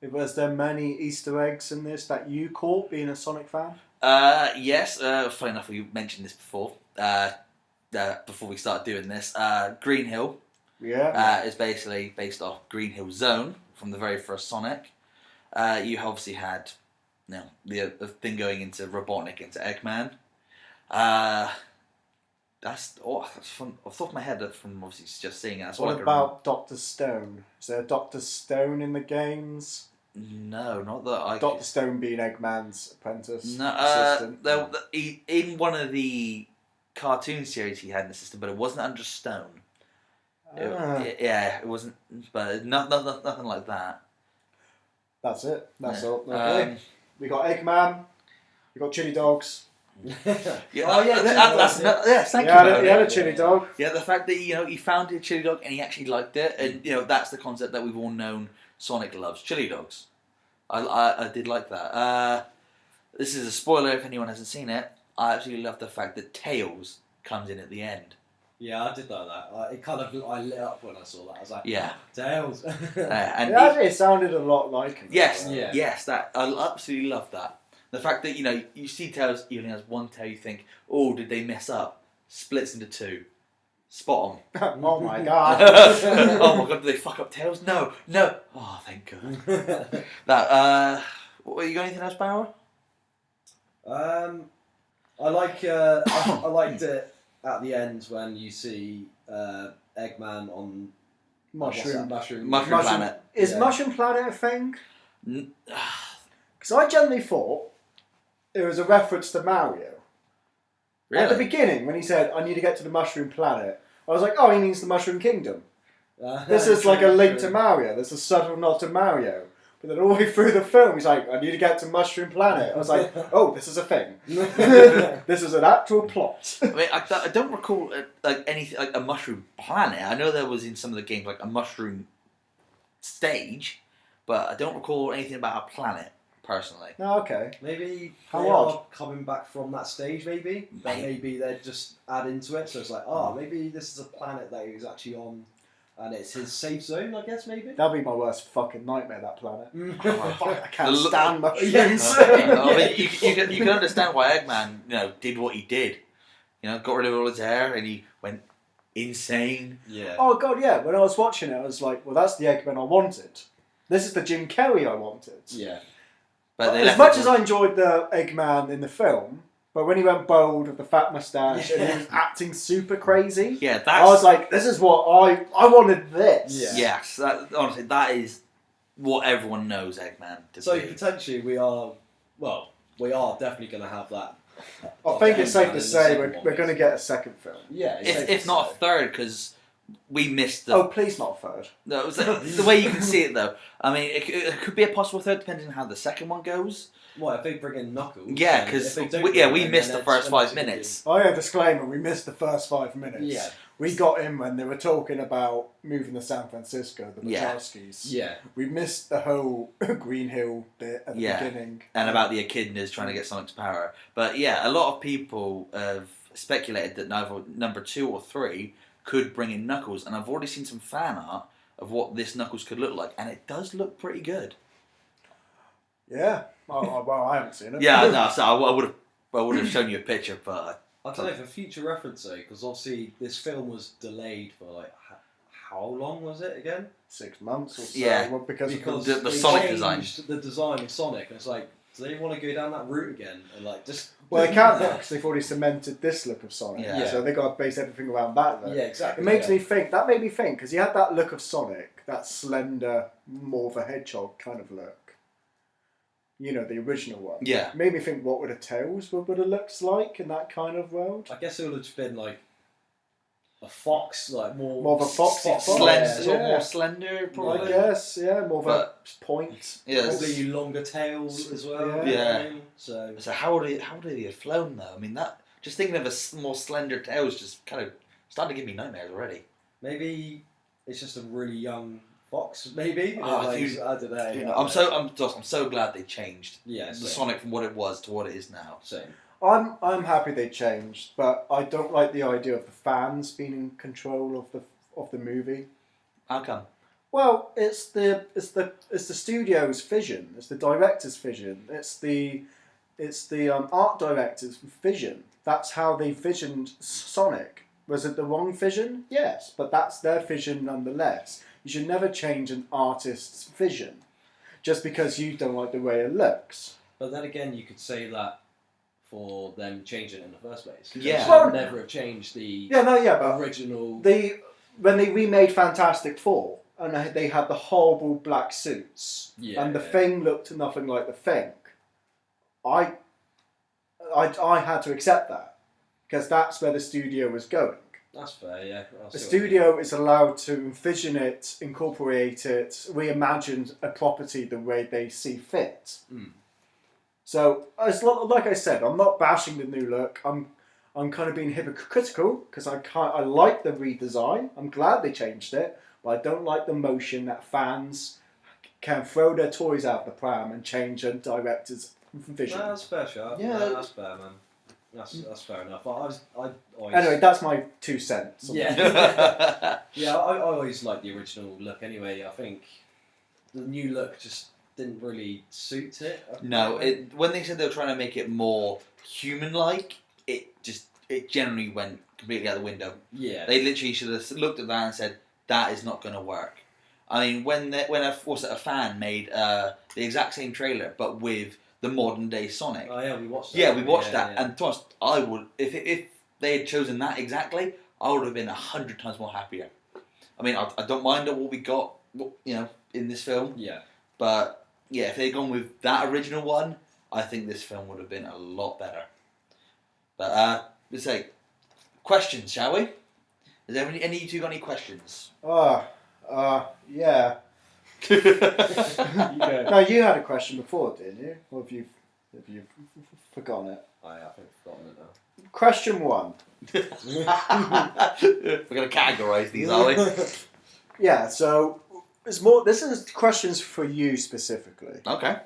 was there many Easter eggs in this that you caught being a Sonic fan? Yes. Funny enough, we mentioned this before. Before we start doing this, Green Hill. Yeah. Is basically based off Green Hill Zone from the very first Sonic. You obviously had, the thing going into Robotnik into Eggman. That's from off the top of my head. From obviously just seeing it. That's what I about Dr. Stone? Is there a Dr. Stone in the games? No, not that I. Dr. Stone being Eggman's apprentice. No, assistant. In one of the cartoon series he had an assistant, but it wasn't under Stone. It wasn't, but nothing like that. That's it. That's all. Okay. We got Eggman. We got Chili Dogs. Thank you. He had a chili dog. Yeah, the fact that he found a chili dog and he actually liked it, and that's the concept that we've all known. Sonic loves chili dogs. I did like that. This is a spoiler if anyone hasn't seen it. I absolutely love the fact that Tails comes in at the end. Yeah, I did like that. It kind of I lit up when I saw that. I was like, yeah, Tails. And it sounded a lot like him. Yes, that I absolutely love that. The fact that you see Tails, he only has one tail. You think, oh, did they mess up? Splits into two. Spot on. Oh my god. Oh my god, did they fuck up Tails? No. Oh, thank god. That. You got anything else, Bauer? I liked it at the end when you see Eggman on Mushroom Planet. Is Mushroom Planet a thing? Because I generally thought it was a reference to Mario. Really? At the beginning, when he said, I need to get to the Mushroom Planet, I was like, oh, he means the Mushroom Kingdom. This is like a link to Mario. This is a subtle nod to Mario. But then all the way through the film, he's like, I need to get to Mushroom Planet. I was like, oh, this is a thing. This is an actual plot. I mean, I don't recall anything like a Mushroom Planet. I know there was in some of the games like a mushroom stage, but I don't recall anything about a planet. Personally. No, okay. Maybe How they odd. are coming back from that stage, maybe. But maybe they just add into it, so it's like, maybe this is a planet that he was actually on, and it's his safe zone, I guess, maybe? That'd be my worst fucking nightmare, that planet. I can't The stand mushrooms. Yes. I mean, you can understand why Eggman, did what he did. Got rid of all his hair, and he went insane. Yeah. Oh, God, yeah. When I was watching it, I was like, well, that's the Eggman I wanted. This is the Jim Carrey I wanted. Yeah. But as much as I enjoyed the Eggman in the film, but when he went bold with the fat moustache and he was acting super crazy, I was like, this is what I wanted this. Yeah. Yes, honestly, that is what everyone knows Eggman to So be. potentially we are definitely going to have that. I think it's safe to say we're going to get a second film. Yeah. If not a third, because we missed the... Oh, please not a third. No, the way you can see it, though. I mean, it could be a possible third, depending on how the second one goes. Well, if they bring in Knuckles... Yeah, because we missed the first 5 minutes. Oh yeah, disclaimer, we missed the first 5 minutes. Yeah. We got in when they were talking about moving to San Francisco, the Wachowskis. Yeah. We missed the whole Green Hill bit at the beginning. And about the echidnas trying to get Sonic's power. But yeah, a lot of people have speculated that neither number 2 or 3 could bring in Knuckles, and I've already seen some fan art of what this Knuckles could look like, and it does look pretty good. Yeah. Well, I haven't seen it. Yeah, no, so I would have shown you a picture, but I don't know, for future reference though, because obviously this film was delayed for like how long was it again? 6 months or so. Yeah, because the Sonic design. The design of Sonic, and it's like Do they want to go down that route again and like just? Well, they can't because they've already cemented this look of Sonic. Yeah. So they got to base everything around that look. Yeah, exactly. It makes me think. That made me think because he had that look of Sonic, that slender, more of a hedgehog kind of look. You know, the original one. Yeah. It made me think what would a Tails would have looked like in that kind of world. I guess it would have been like a fox, like more of a foxy fox. Slender, Yeah. sort of more slender, probably. I guess, yeah, more of a point. Yeah, probably longer tails as well. Yeah. So how would he have flown though? I mean, that just thinking of a more slender tails just kind of starting to give me nightmares already. maybe it's just a really young fox. Maybe Oh, I don't know. You know, I'm so glad they changed Yeah, the same. Sonic from what it was to what it is now. Same. I'm happy they changed, but I don't like the idea of the fans being in control of the movie. How come? Well, it's the studio's vision. It's the director's vision. It's the art director's vision. That's how they visioned Sonic. Was it the wrong vision? Yes, but that's their vision nonetheless. You should never change an artist's vision just because you don't like the way it looks. But then again, you could say that for them changing it in the first place. Yeah. They would never have changed the But original. when they remade Fantastic Four and they had the horrible black suits and the Thing looked nothing like the Thing, I had to accept that because that's where the studio was going. That's fair, yeah. The studio is allowed to envision it, incorporate it, reimagine a property the way they see fit. Mm. So, like I said, I'm not bashing the new look. I'm kind of being hypocritical because I like the redesign. I'm glad they changed it, but I don't like the motion that fans can throw their toys out the pram and change a director's vision. No, that's fair, Sharp. Yeah. No, that's fair, man. That's fair enough. I always... Anyway, that's my 2 cents. Yeah. Yeah, I always liked the original look anyway. I think the new look just didn't really suit it. No, when they said they were trying to make it more human-like, it generally went completely out the window. Yeah. They literally should have looked at that and said, that is not going to work. I mean, when a fan made the exact same trailer, but with the modern day Sonic. Oh yeah, we watched that. Yeah, we watched that, yeah. and to us, I would, if they had chosen that exactly, I would have been 100 times more happier. I mean, I don't mind what we got, in this film. Yeah. But yeah, if they'd gone with that original one, I think this film would have been a lot better. But let's say questions, shall we? Is there any of you two got any questions? Yeah. No, you had a question before, didn't you? Or have you forgotten it? I think I've forgotten it now. Question 1. We're going to categorise these, are we? Yeah, so it's more. This is questions for you specifically Okay.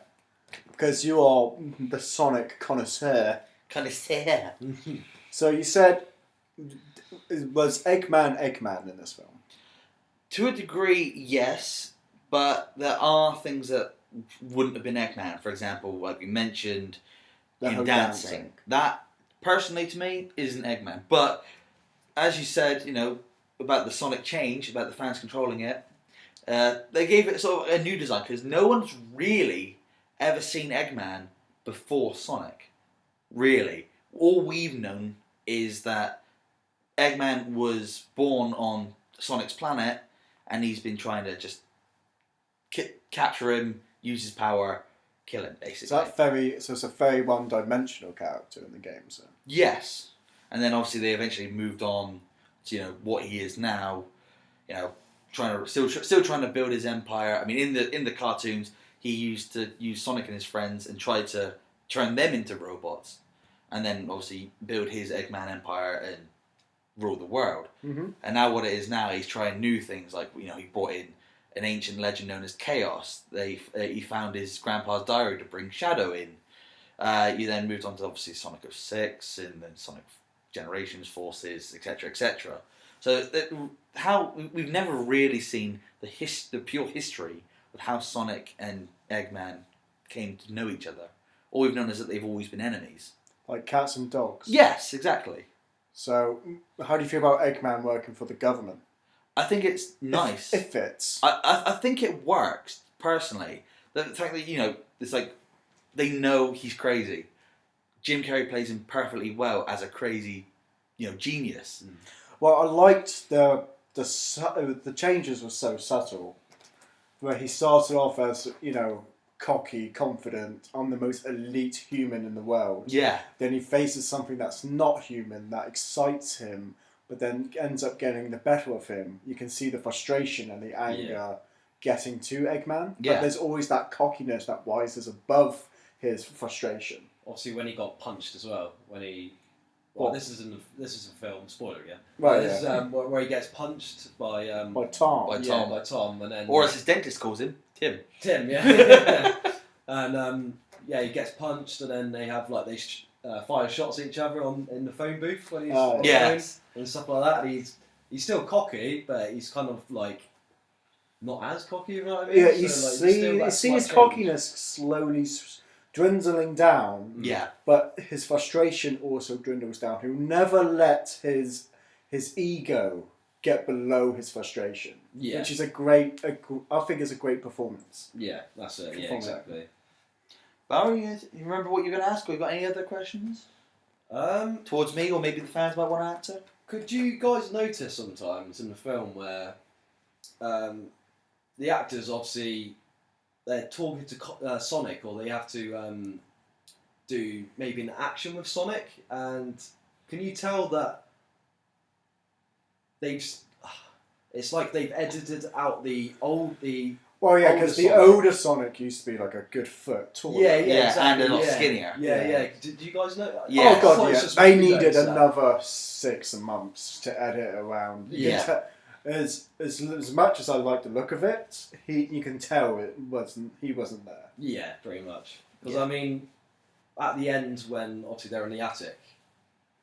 because you are the Sonic connoisseur. Connoisseur. So you said, was Eggman in this film? To a degree, yes, but there are things that wouldn't have been Eggman. For example, like we mentioned The in whole dancing. That, personally to me, isn't Eggman. But, as you said, about the Sonic change, about the fans controlling it, they gave it sort of a new design, because no one's really ever seen Eggman before Sonic. Really. All we've known is that Eggman was born on Sonic's planet, and he's been trying to just capture him, use his power, kill him, basically. So it's a very one-dimensional character in the game, so. Yes, and then obviously they eventually moved on to what he is now. Still trying to build his empire. I mean, in the cartoons, he used to use Sonic and his friends and tried to turn them into robots, and then obviously build his Eggman empire and rule the world. Mm-hmm. And now what it is now, he's trying new things. Like he brought in an ancient legend known as Chaos. He found his grandpa's diary to bring Shadow in. You then moved on to obviously Sonic 06 and then Sonic Generations, Forces, etc., etc. So we've never really seen the pure history of how Sonic and Eggman came to know each other. All we've known is that they've always been enemies. Like cats and dogs. Yes, exactly. So, how do you feel about Eggman working for the government? I think it's nice. It fits. I think it works, personally. The fact that, it's like they know he's crazy. Jim Carrey plays him perfectly well as a crazy, genius. Well, I liked the changes were so subtle, where he started off as cocky, confident, I'm the most elite human in the world. Yeah. Then he faces something that's not human, that excites him, but then ends up getting the better of him. You can see the frustration and the anger getting to Eggman. Yeah. But there's always that cockiness that rises above his frustration. Obviously, when he got punched as well, when he... this is a film, spoiler again. Right, this is where he gets punched by Tom. By Tom. By Tom, and then... Or as his dentist calls him, Tim. Tim, yeah. And, he gets punched, and then they have, they fire shots at each other in the phone booth when he's on the phone and stuff like that. And he's still cocky, but he's kind of, not as cocky, you know what I mean? Yeah, you see his cockiness slowly dwindling down. Yeah. But his frustration also dwindles down. He'll never let his ego get below his frustration. Yeah. Which is I think is a great performance. Yeah, that's it. Yeah, exactly. Barry, you remember what you're going to ask? Or you got any other questions? Towards me, or maybe the fans might want to answer? Could you guys notice sometimes in the film where the actors obviously they're talking to Sonic, or they have to do maybe an action with Sonic, and can you tell that it's like they've edited out Well, yeah, because the older Sonic used to be like a good foot taller. Yeah, exactly. And a lot skinnier. Yeah. Do you guys know? Yeah. Oh god, yeah. They needed another 6 months to edit around. As much as I like the look of it, you can tell he wasn't there. Yeah, pretty much. Because I mean, at the end when obviously they're in the attic.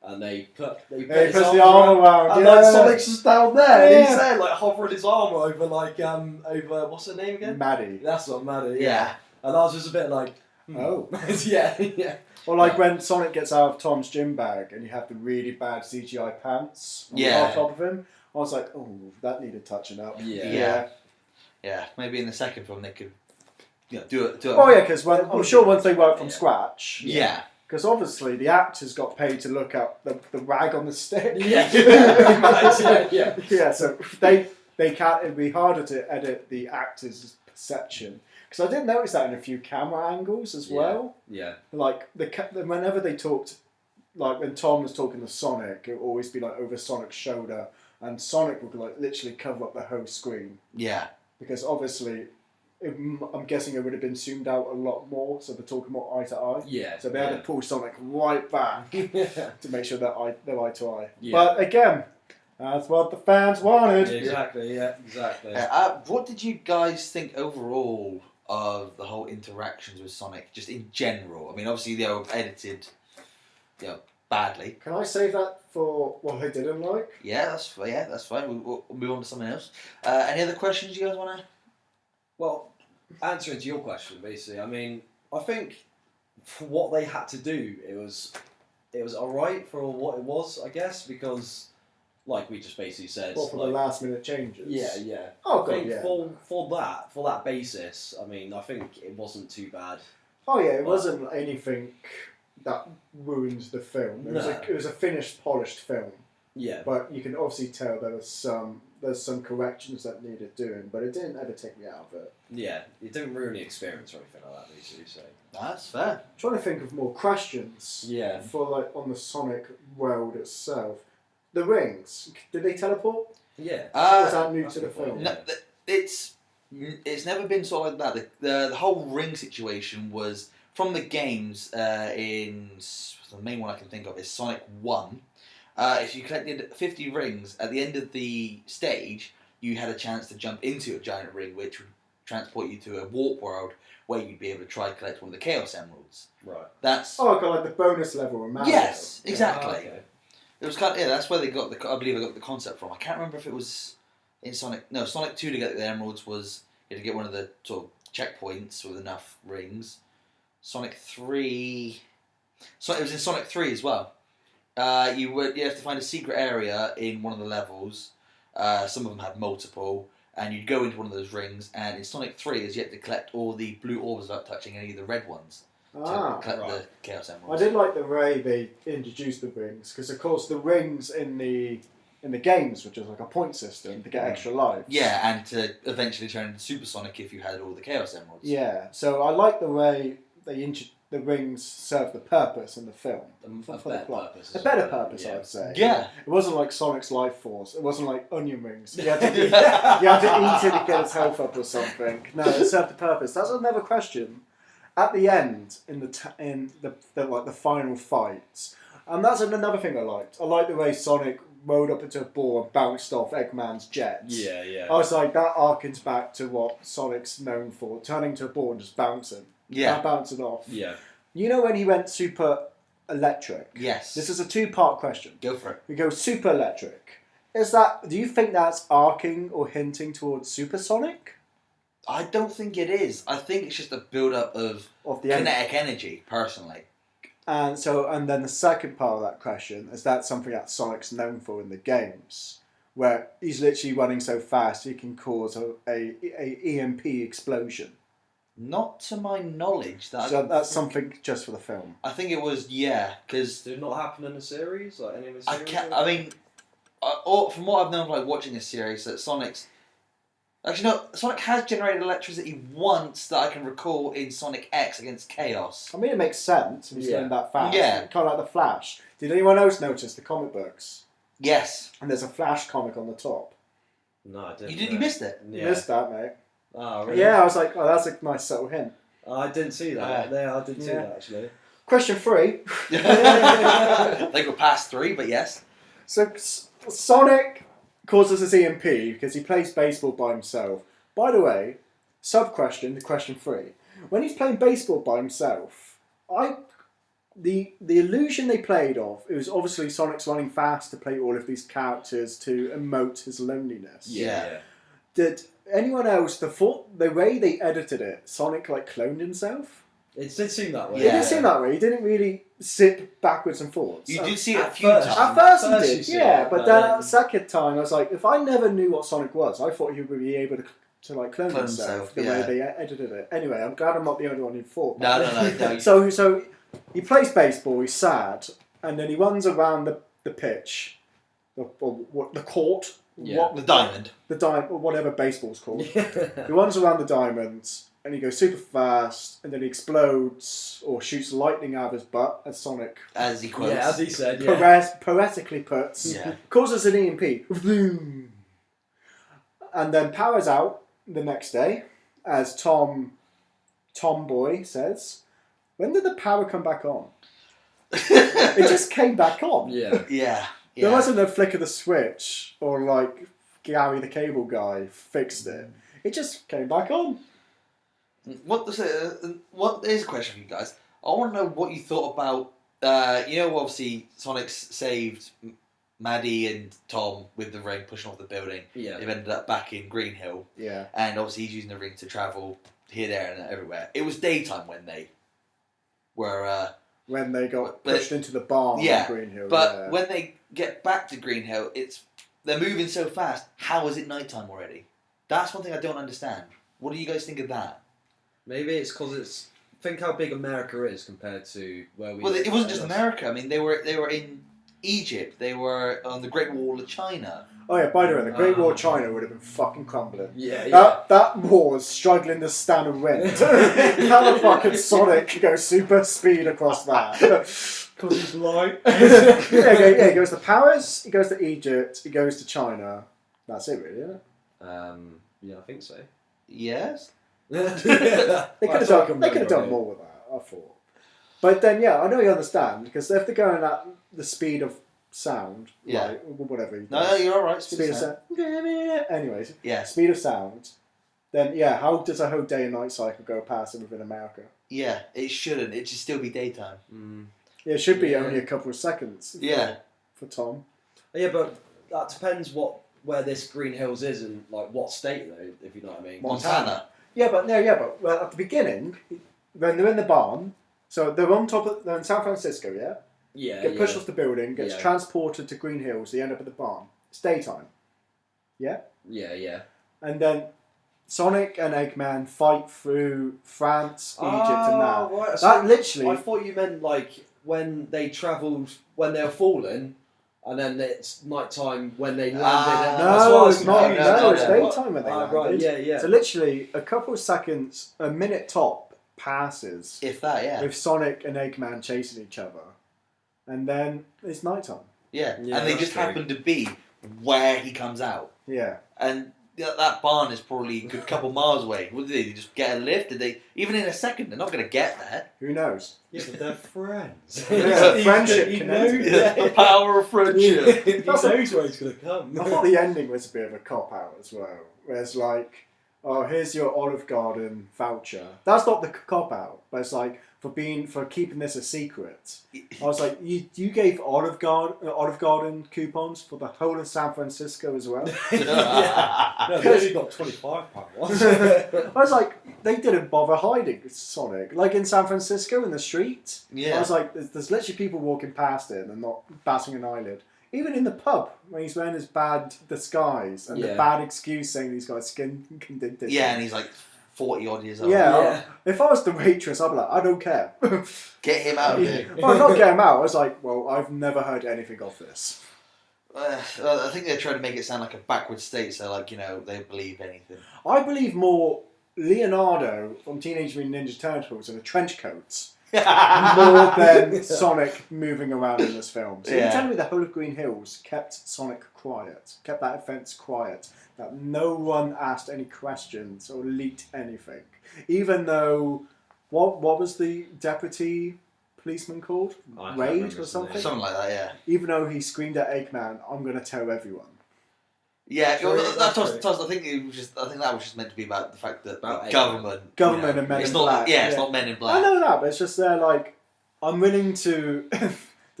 And they put the arm around, and Sonic's just down there, and he's there, hovering his arm over, over what's her name again? Maddie. That's not Maddie. Yeah. And I was just a bit oh, yeah. Or when Sonic gets out of Tom's gym bag, and you have the really bad CGI pants on top of him. I was like, oh, that needed touching up. Yeah. Maybe in the second film they could, do it. Oh yeah, because I'm sure once they work from scratch. Yeah. Because obviously the actors got paid to look up the rag on the stick. Yeah. So they can't. It'd be harder to edit the actors' perception. Because I did notice that in a few camera angles as well. Yeah. Whenever they talked, when Tom was talking to Sonic, it would always be over Sonic's shoulder, and Sonic would literally cover up the whole screen. Yeah. Because obviously, I'm guessing it would have been zoomed out a lot more, so they're talking more eye to eye. Yeah. So they had to pull Sonic right back to make sure that they're eye to eye. Yeah. But again, that's what the fans wanted. Exactly. What did you guys think overall of the whole interactions with Sonic, just in general? I mean, obviously they were edited, badly. Can I save that for what I didn't like? Yeah, that's fine. We'll move on to something else. Any other questions you guys want to? Well, answering to your question, basically, I mean, I think for what they had to do, it was alright for what it was, I guess, because, like we just basically said, for the last minute changes. Yeah. Oh I god, think yeah. For that basis, I mean, I think it wasn't too bad. Oh yeah, it wasn't anything that ruined the film. It was a finished, polished film. Yeah. But you can obviously tell there's some corrections that needed doing, but it didn't ever take me out of it. Yeah, it didn't ruin the experience or anything like that, basically. So That's fair. I'm trying to think of more questions. Yeah. For on the Sonic world itself, the rings. Did they teleport? Yeah. Or was that new to the film? No, it's never been sort of like that. The whole ring situation was from the games. In the main one I can think of is Sonic 1. If you collected 50 rings at the end of the stage, you had a chance to jump into a giant ring, which would transport you to a warp world where you'd be able to try to collect one of the Chaos Emeralds. Right. That's the bonus level in Mario. Yes, exactly. Oh, okay. It was kind of, that's where they got I believe I got the concept from. I can't remember if it was in Sonic 2 to get the emeralds was you had to get one of the sort of checkpoints with enough rings. Sonic 3, it was in Sonic 3 as well. You have to find a secret area in one of the levels. Some of them had multiple, and you'd go into one of those rings. And in Sonic 3, is you had to collect all the blue orbs without touching any of the red ones. Ah, cut right. the Chaos I Emeralds. did like the way they introduced the rings, because of course the rings in the games, which is like a point system to get extra lives. Yeah, and to eventually turn into Supersonic if you had all the Chaos Emeralds. Yeah, so I like the way the rings serve the purpose in the film. A For the better plot. purpose. A as better well, purpose, yeah. I'd say. Yeah. It wasn't like Sonic's Life Force. It wasn't like onion rings. You had to eat, you had to eat it to get its health up or something. No, it served the purpose. That's another question. At the end, in the final fights, and that's another thing I liked. I liked the way Sonic rode up into a ball and bounced off Eggman's jets. Yeah, yeah. I was like, that harkens back to what Sonic's known for, turning to a ball and just bouncing. Yeah. Bouncing off. Yeah. You know when he went super electric? Yes. This is a two-part question. Go for it. We go super electric. Do you think that's arcing or hinting towards supersonic? I don't think it is. I think it's just a build-up of The kinetic energy, personally. And then the second part of that question is that something that Sonic's known for in the games, where he's literally running so fast he can cause a EMP explosion. Not to my knowledge. That's something just for the film. I think it was, because Did it not happen in the series? Like any of the I series? can't. I mean, from what I've known, like watching this series, that Sonic has generated electricity once that I can recall in Sonic X against Chaos. I mean, it makes sense if he's going that fast. Yeah. Kind of like the Flash. Did anyone else notice the comic books? Yes. And there's a Flash comic on the top. No, I didn't. You missed it. You missed that, mate. Oh, really? Yeah, I was like, oh, that's a nice subtle hint. I didn't see that. Yeah, I didn't see that actually. Question 3. They go past 3, but yes. So Sonic causes his EMP because he plays baseball by himself. By the way, question 3. When he's playing baseball by himself, the illusion they played of, it was obviously Sonic's running fast to play all of these characters to emote his loneliness. Yeah. Did anyone else, the way they edited it, Sonic cloned himself? It did seem that way. It did seem that way. He didn't really sit backwards and forwards. You did see it a at few first. times. At first At first he you did, see yeah. it, But but then then- at the second time, I was like, if I never knew what Sonic was, I thought he would be able to clone himself the way they edited it. Anyway, I'm glad I'm not the only one who thought that. No. So he plays baseball, he's sad, and then he runs around the pitch, the court, Yeah. The diamond. or whatever baseball's called. He Yeah. runs around the diamonds, and he goes super fast, and then he explodes or shoots lightning out of his butt, as Sonic As he quotes. Yeah, as he said, yeah. poetically puts, Yeah. causes an EMP, Vroom. And then powers out the next day, as Tomboy says. When did the power come back on? It just came back on. Yeah. Yeah. There wasn't a flick of the switch or Gary the cable guy fixed it. It just came back on. What is a question for you guys? I want to know what you thought about. Obviously Sonic saved Maddie and Tom with the ring, pushing off the building. Yeah. They've ended up back in Green Hill. Yeah. And obviously he's using the ring to travel here, there, and everywhere. It was daytime when they were. When they got pushed into the barn in Green Hill. But when they get back to Green Hill, they're moving so fast. How is it nighttime already? That's one thing I don't understand. What do you guys think of that? Maybe it's because think how big America is compared to where we. Well, it wasn't just live. America. I mean, they were in Egypt. They were on the Great Wall of China. Oh yeah, by the way, the Great Wall of China would have been fucking crumbling. Yeah. That wall was struggling to stand and wind. How the fuck could Sonic go super speed across that? Because he's light. He goes to Paris, he goes to Egypt, he goes to China. That's it really, isn't it? Yeah, I think so. Yes. They could have done more with that, I thought. But then, yeah, I know you understand, because if they're going at the speed of sound, Yeah. whatever. He No, does, you're all right. speed of sound. Anyways, Yeah. speed of sound. Then, yeah, how does a whole day and night cycle go past within America? Yeah, it shouldn't. It should still be daytime. Yeah, it should be Yeah. only a couple of seconds. Yeah. For Tom. Yeah, but that depends where this Green Hills is and what state though, if you know what I mean. Montana. But at the beginning, when they're in the barn, so they're in San Francisco, yeah? Yeah. Get pushed off the building, gets Yeah. transported to Green Hills, they end up at the barn. It's daytime. Yeah? Yeah. And then Sonic and Eggman fight through France, Egypt, and that. Right. That So literally. I thought you meant like when they travelled, when they were falling, and then it's night time when they landed. No, it's not. confused. No, it's no. daytime when they landed. Right, yeah. So literally, a couple of seconds, a minute top passes If that, yeah. with Sonic and Eggman chasing each other, and then it's nighttime. Yeah, Yeah, and they that's just true. happen to be where he comes out. Yeah. And that barn is probably a good couple miles away. What did they just get a lift? Did they, even in a second, they're not going to get there. Who knows? Yeah, but they're friends. Yeah, friendship He connected. knows, Yeah, the power of friendship. he knows where he's going to come. I thought the ending was a bit of a cop out as well. Where it's like, oh, here's your Olive Garden voucher. That's not the cop out, but it's like for keeping this a secret. I was like, you gave Olive Garden coupons for the whole of San Francisco as well. No, they only got £25 ones. I was like, they didn't bother hiding Sonic. Like in San Francisco in the street. Yeah. I was like, there's literally people walking past him and not batting an eyelid. Even in the pub, when he's wearing his bad disguise and the Yeah. bad excuse saying he's got a skin condition. Yeah, and he's like 40 odd years old. Yeah. If I was the waitress, I'd be like, I don't care. Get him out of here. Well, not get him out. I was like, well, I've never heard anything of this. I think they're trying to make it sound like a backward state, so like, they believe anything. I believe more Leonardo from Teenage Mutant Ninja Turtles in a trench coat more than Sonic moving around in this film. So you're telling me the whole of Green Hills kept Sonic quiet, kept that offence quiet, that no one asked any questions or leaked anything, even though what was the deputy policeman called? I can't Raid remember or his something? name. Something like that, yeah. Even though he screamed at Eggman, I'm going to tell everyone. Yeah, Sure, well, that's I think that was just meant to be about the fact that About government And Men it's in not Black. it's not Men in Black. I know that, but it's just they're like, I'm willing to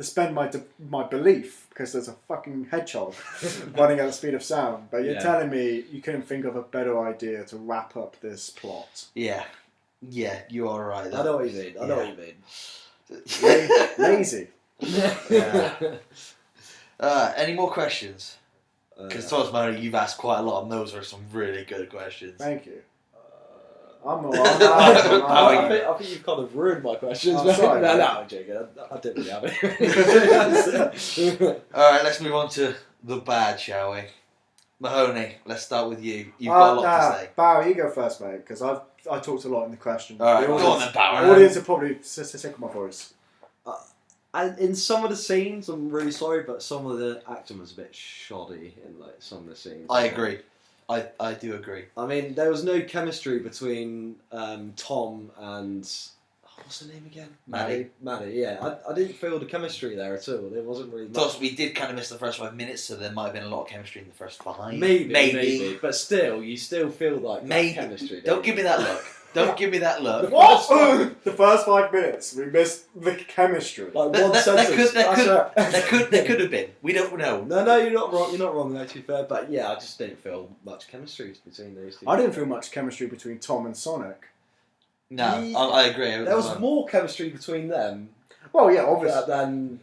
spend my belief because there's a fucking hedgehog running at the speed of sound. But you're telling me you couldn't think of a better idea to wrap up this plot. Yeah, you are right. I know what you mean. I know what you mean. Lazy. Yeah. Any more questions? Because Thomas Murray, you've asked quite a lot, and those are some really good questions. Thank you. I'm I think you've kind of ruined my questions. Oh, sorry, no, mate. I'm joking. I didn't really have it. Alright, let's move on to the bad, shall we? Mahoney, let's start with you. You've got a lot to say. Barry, you go first, mate, because I talked a lot in the questions. Alright, The go on then, The Power. audience are probably sick of my voice. And in some of the scenes, I'm really sorry, but some of the acting was a bit shoddy in like some of the scenes. I agree. I do agree. I mean, there was no chemistry between Tom and what's her name again? Maddie. Maddie, yeah. I didn't feel the chemistry there at all. There wasn't really much. Plus, we did kind of miss the first 5 minutes, so there might have been a lot of chemistry in the first 5. Maybe. But still, you still feel like Maybe. that chemistry. Don't give me that look. Don't give me that look. What? The first 5 minutes, we missed the chemistry. Like There one sentence. there could have been. We don't know. No, you're not wrong. You're not wrong, though, to be fair. But yeah, I just didn't feel much chemistry between those two. I didn't feel much chemistry between Tom and Sonic. No, I agree. There was more chemistry between them Well, yeah, obviously. than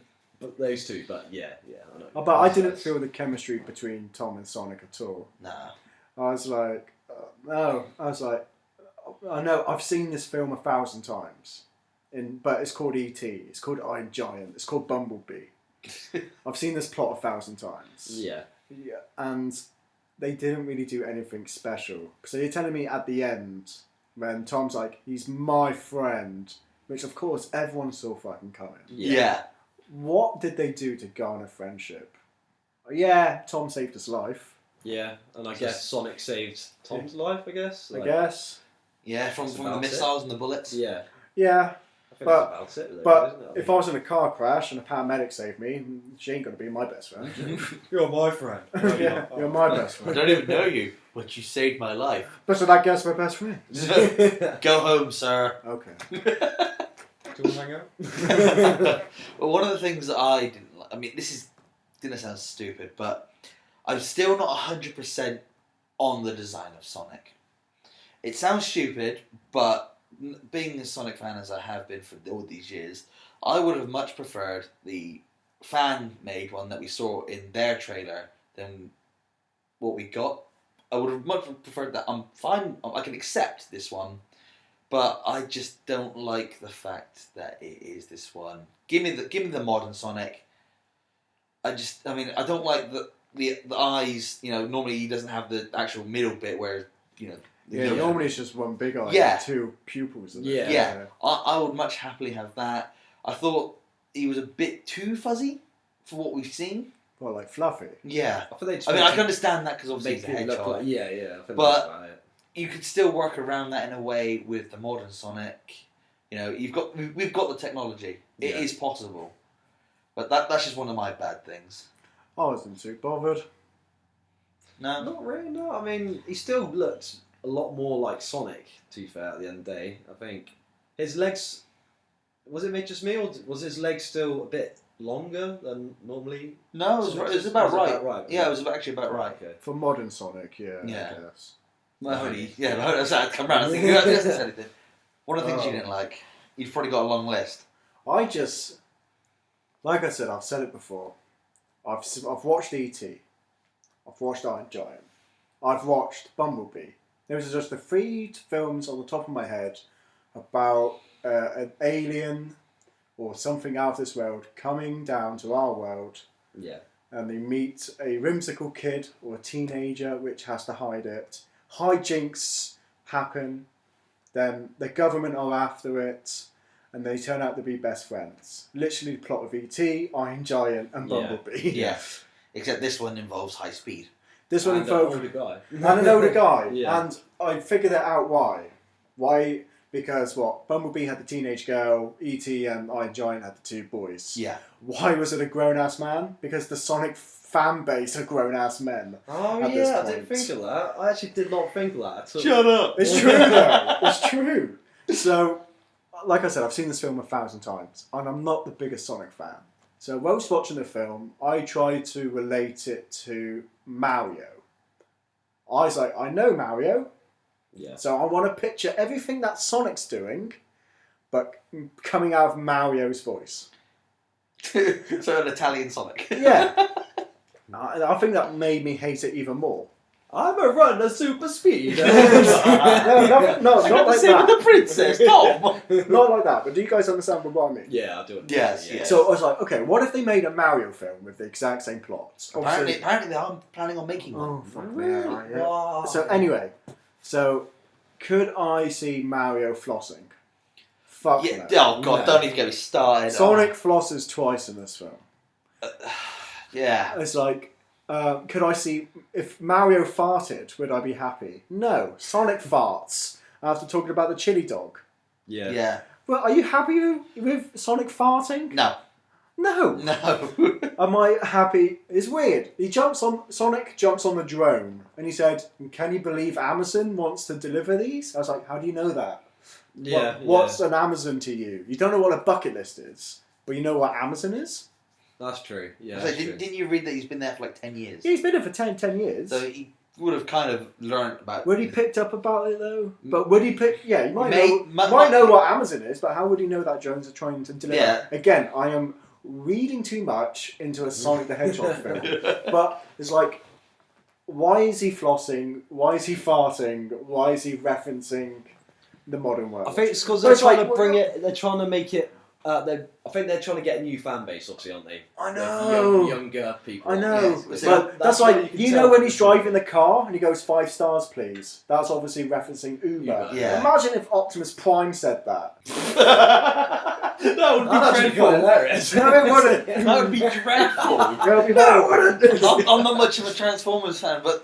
those two. But yeah, I know. But I didn't feel the chemistry between Tom and Sonic at all. Nah. I was like, no. I was like, I know, I've seen this film 1,000 times. But it's called E.T., it's called Iron Giant, it's called Bumblebee. I've seen this plot 1,000 times. Yeah. And they didn't really do anything special. So you're telling me at the end, when Tom's like, he's my friend, which of course everyone saw fucking coming. Yeah. What did they do to garner friendship? Yeah, Tom saved his life. Yeah, and I guess Sonic saved Tom's life, I guess. I guess. Yeah, from That's the about missiles and the bullets. Yeah. Yeah. I think But- that's about it, though, But isn't it? if I was in a car crash and a paramedic saved me, she ain't going to be my best friend. You're my friend. Yeah, you're my best I friend. don't even know you, but you saved my life. But so that guy's my best friend. Go home, sir. Okay. Do you want to hang out? Well, one of the things that I didn't like, I mean, this is gonna sound stupid, but I'm still not 100% on the design of Sonic. It sounds stupid, but being a Sonic fan as I have been for all these years, I would have much preferred the fan-made one that we saw in their trailer than what we got. I would have much preferred that. I'm fine. I can accept this one, but I just don't like the fact that it is this one. Give me the modern Sonic. I don't like the eyes. Normally he doesn't have the actual middle bit where normally it's just one big eye, Yeah. and two pupils. Isn't Yeah. it? Yeah, I would much happily have that. I thought he was a bit too fuzzy for what we've seen. Well, like fluffy. Yeah, I think they just I can understand that because obviously he's make a it look hedgehog. like yeah. I think But- that's about it. You could still work around that in a way with the modern Sonic. We've got the technology. It is possible, but that's just one of my bad things. I wasn't too bothered. No, Not really. No, I mean he still looks a lot more like Sonic. To be fair, at the end of the day, I think his legs. Was it just me, or was his legs still a bit longer than normally? no, it was about right. right. Yeah, it was actually about right. Okay. For modern Sonic, yeah. Yeah. I guess. Mahoney, I'd come round and think, you hasn't said anything. One of the things you didn't like, you've probably got a long list. I just, like I said, I've said it before. I've watched E.T. I've watched Iron Giant. I've watched Bumblebee. Those are just the 3 films on the top of my head about an alien or something out of this world coming down to our world, Yeah. and they meet a whimsical kid or a teenager which has to hide it. Hijinks happen, then the government are after it, and they turn out to be best friends. Literally the plot of E.T., Iron Giant, and Bumblebee. Yeah. Except this one involves high speed. This one And an involved older guy. and an older guy. Yeah. And I figured it out why. Why? Because Bumblebee had the teenage girl, E.T. and Iron Giant had the 2 boys. Yeah. Why was it a grown-ass man? Because the Sonic fan base are grown-ass men. Oh At this yeah, I didn't point. think of that. I actually did not think of that at all. Shut up! It's true though. It's true. So, like I said, I've seen this film 1,000 times, and I'm not the biggest Sonic fan. So whilst watching the film, I tried to relate it to Mario. I was like, I know Mario, Yeah. so I want to picture everything that Sonic's doing, but coming out of Mario's voice. So an Italian Sonic. Yeah. I think that made me hate it even more. I'm a runner super speed. No, not like Same with that. the princess, Tom. Not like that, but do you guys understand what I mean? Yeah, I do. Yes, Yeah. yes. So I was like, okay, what if they made a Mario film with the exact same plot? Apparently they are planning on making one. Oh, fuck me. Really? Yeah. Wow. So anyway, could I see Mario flossing? Fuck Yeah. no. Oh god, No. don't even get me started. Sonic flosses twice in this film. Yeah. It's like, could I see, if Mario farted, would I be happy? No. Sonic farts after talking about the chili dog. Yeah. Yeah. Well, are you happy with Sonic farting? No. No. No. Am I happy? It's weird. Sonic jumps on the drone and he said, "Can you believe Amazon wants to deliver these?" I was like, "How do you know that? Yeah. What's an Amazon to you? You don't know what a bucket list is, but you know what Amazon is?" That's true. Yeah. So That's true. didn't you read that he's been there for like 10 years? Yeah, he's been there for 10 years. So he would have kind of learned about. Would he picked up about it though? But would he pick? Yeah, you might Might know what Amazon is, but how would he know that drones are trying to deliver? Yeah. Again, I am reading too much into a Sonic the Hedgehog film, but it's like, why is he flossing? Why is he farting? Why is he referencing the modern world? I think it's because But they're it's trying like, to bring it. They're trying to make it. I think they're trying to get a new fan base, obviously, aren't they? I Like know. younger people. I know, Yes, but so that's that's what like, you can you tell know when from he's the film. driving the car and he goes 5 stars please, that's obviously referencing Uber. Uber. Yeah. Imagine if Optimus Prime said that. That would be That's actually quite dreadful. hilarious. No, it wouldn't. That would be dreadful. It'll be horrible. I'm not much of a Transformers fan, but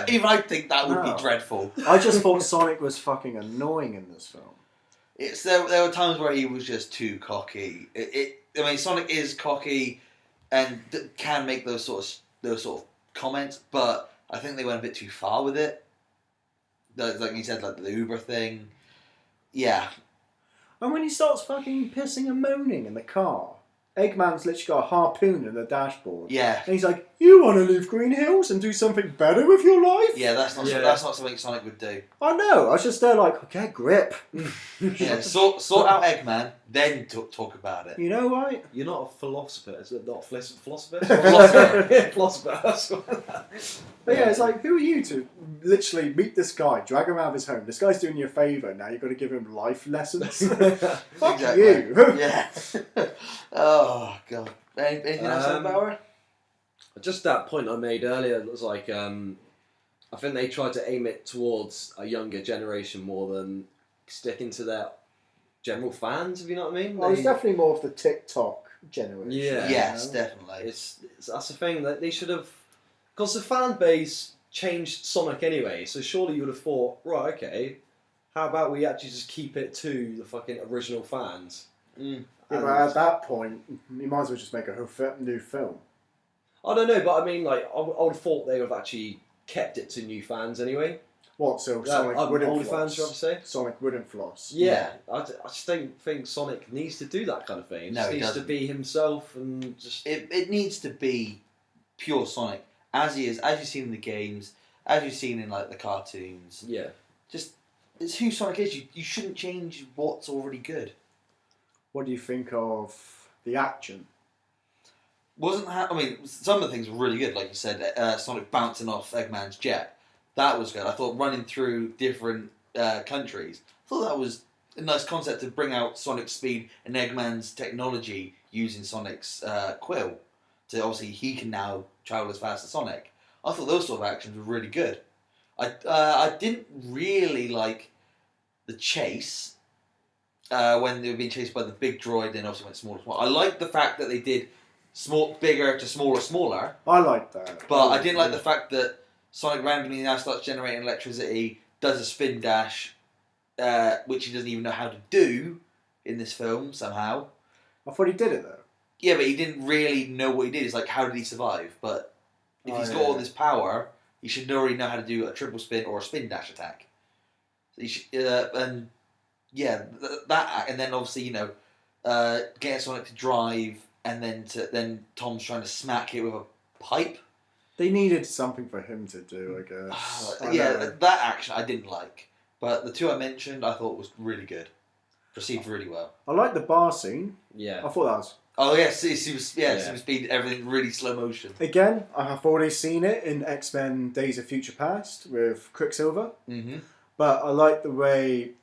even I think that would No. be dreadful. I just thought Sonic was fucking annoying in this film. There were times where he was just too cocky. Sonic is cocky and can make those sort of comments, but I think they went a bit too far with it. Like you said, like the Uber thing. Yeah. And when he starts fucking pissing and moaning in the car, Eggman's literally got a harpoon in the dashboard. Yeah. And he's like, "You want to leave Green Hills and do something better with your life?" Yeah, that's not something Sonic would do. I know. I was just there like, okay, grip. Yeah, sort out Eggman, then talk about it. You know what? You're not a philosopher, is it? Not a philosopher? Philosopher. Yeah, philosopher. But yeah, it's like, who are you to literally meet this guy, drag him out of his home? This guy's doing you a favour, now you've got to give him life lessons? Fuck you. Yeah. Oh, God. Anything else on Power? Just that point I made earlier, it was like, I think they tried to aim it towards a younger generation more than sticking to their general fans, if you know what I mean. Well, it's definitely more of the TikTok generation. Yeah. Yes, definitely. It's that's the thing, that they should have, because the fan base changed Sonic anyway, so surely you would have thought, right, okay, how about we actually just keep it to the fucking original fans? Yeah, but at that point, you might as well just make a whole new film. I don't know, but I mean, like, I would have thought they would have actually kept it to new fans anyway. What, so Sonic wouldn't older floss? fans, you have to say? Sonic wouldn't floss. Yeah, I just don't think Sonic needs to do that kind of thing. He just needs to be himself and just... It needs to be pure Sonic, as he is, as you've seen in the games, as you've seen in like the cartoons. Yeah. Just, it's who Sonic is. You shouldn't change what's already good. What do you think of the action? I mean, some of the things were really good, like you said, Sonic bouncing off Eggman's jet. That was good. I thought running through different countries, I thought that was a nice concept to bring out Sonic's speed and Eggman's technology using Sonic's quill. To obviously, he can now travel as fast as Sonic. I thought those sort of actions were really good. I didn't really like the chase when they were being chased by the big droid and obviously went smaller. I liked the fact that they did bigger to smaller. I like that. But I didn't like the fact that Sonic randomly now starts generating electricity, does a spin dash, which he doesn't even know how to do in this film somehow. I thought he did it though. Yeah, but he didn't really know what he did. It's like, how did he survive? But if he's got all this power, he should already know how to do a triple spin or a spin dash attack. So he should, and yeah, that, and then obviously getting Sonic to drive, and then Tom's trying to smack it with a pipe. They needed something for him to do, I guess. That action I didn't like, but the two I mentioned I thought was really good. Perceived really well. I like the bar scene. Yeah. I thought that was... Oh yes, super speed, everything really slow motion. Again, I have already seen it in X-Men Days of Future Past with Quicksilver. Mm-hmm. But I like the way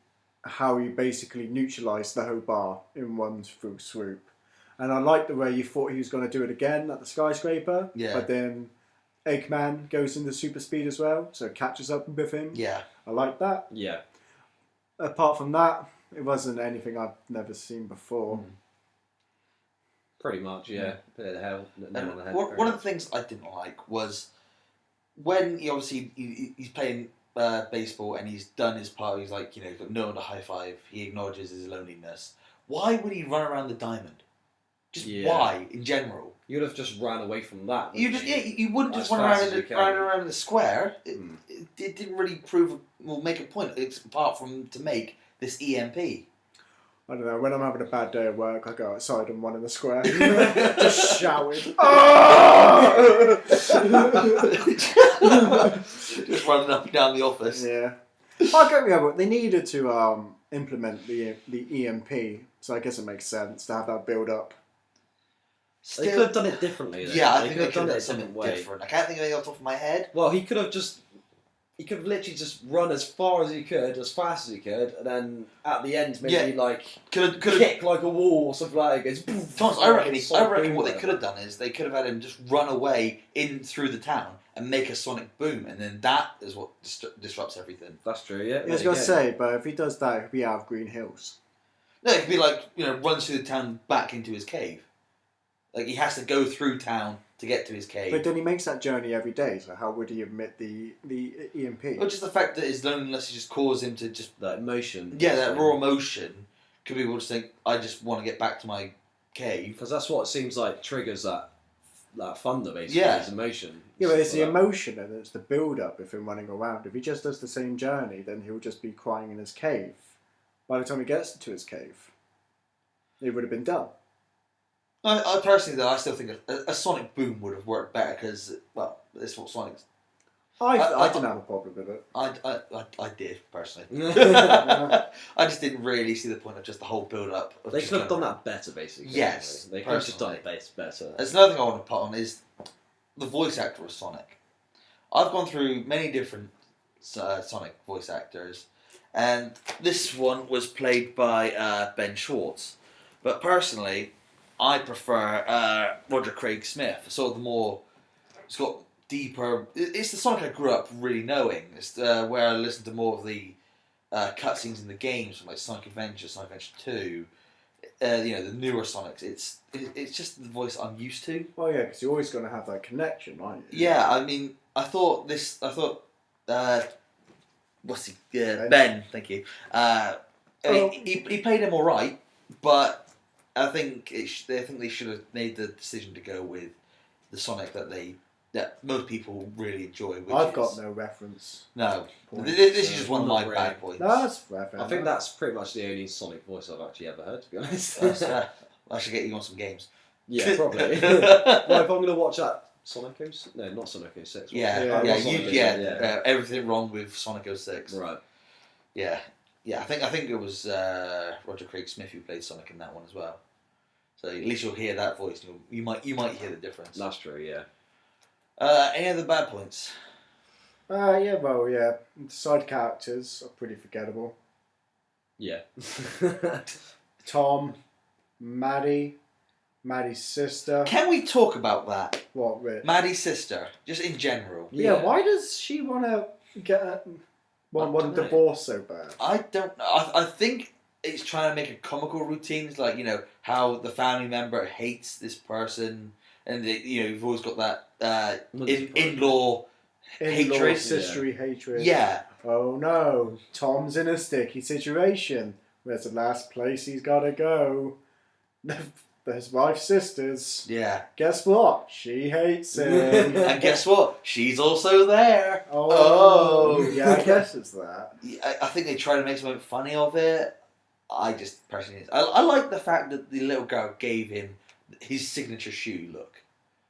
how he basically neutralised the whole bar in one full swoop. And I like the way you thought he was going to do it again at the skyscraper. Yeah. But then Eggman goes into super speed as well, so it catches up with him. Yeah. I like that. Yeah. Apart from that, it wasn't anything I've never seen before. Pretty much, yeah. Bit of hell. One of the things I didn't like was when he's playing baseball and he's done his part. He's like, got no one to high five. He acknowledges his loneliness. Why would he run around the diamond? Just why, in general? You'd have just ran away from that. You wouldn't just run around the square. It didn't really make a point. It's apart from to make this EMP. I don't know, when I'm having a bad day at work, I go outside and run in the square. Just shouting. Ah! Just running up and down the office. Yeah. I get the but they needed to implement the EMP, so I guess it makes sense to have that build up. They could have done it differently. Though. Yeah, I think they could have done something different. I can't think of anything off the top of my head. Well, he could have literally just run as far as he could, as fast as he could, and then at the end maybe kick like a wall or something like that. Thomas, I reckon what they could have done is they could have had him just run away in through the town and make a sonic boom, and then that is what disrupts everything. That's true, yeah. I was going to say, but if he does that, he'll be out of Green Hills. No, it could be like, runs through the town back into his cave. Like, he has to go through town to get to his cave. But then he makes that journey every day, so how would he admit the EMP? Well, just the fact that his loneliness just caused him to just... That emotion. Yeah, that raw emotion. Could people just think, I just want to get back to my cave. Because that's what it seems like triggers that thunder, basically, his emotion. Yeah, but it's the emotion and it's the build-up of him running around. If he just does the same journey, then he'll just be crying in his cave. By the time he gets to his cave, it would have been done. I personally, though, I still think a sonic boom would have worked better because, well, that's what Sonic's... I didn't have a problem with it. I did, personally. I just didn't really see the point of just the whole build-up. They could have done that better, basically. Yes, they could have just done it better. There's another thing I want to put on is the voice actor of Sonic. I've gone through many different Sonic voice actors, and this one was played by Ben Schwartz. But personally, I prefer Roger Craig Smith. Sort of the more, it's got deeper. It's the Sonic I grew up really knowing. It's where I listened to more of the cutscenes in the games, from like Sonic Adventure, Sonic Adventure 2. The newer Sonics. It's just the voice I'm used to. Well, yeah, because you're always going to have that connection, aren't you? Yeah, I mean, I thought what's he? Ben. Thank you. He played him all right, but I think they should have made the decision to go with the Sonic that most people really enjoy. I've got no reference. No, Point, this is just one of my really. bad points. No, that's fair. I think that's pretty much the only Sonic voice I've actually ever heard, to be honest. I should get you on some games. Yeah, probably. Well, if I'm going to watch that Sonic 06, no, not Sonic 06. Everything wrong with Sonic 06. Right. Yeah. I think it was Roger Craig Smith who played Sonic in that one as well. So at least you'll hear that voice. And you might hear the difference. That's true. Yeah. Any other bad points? The side characters are pretty forgettable. Yeah. Tom, Maddie's sister. Can we talk about that? What, Rich? Maddie's sister, just in general. Yeah, why does she want to want a divorce so bad? I don't know. I think it's trying to make a comical routine. It's like, how the family member hates this person, and you've always got that in-law hatred. Sistery hatred. Yeah. Oh no, Tom's in a sticky situation. Where's the last place he's got to go? His wife's sisters. Yeah. Guess what? She hates him. And guess what? She's also there. Oh. Yeah, I guess it's that. I think they try to make something funny of it. I just personally... I like the fact that the little girl gave him his signature shoe look.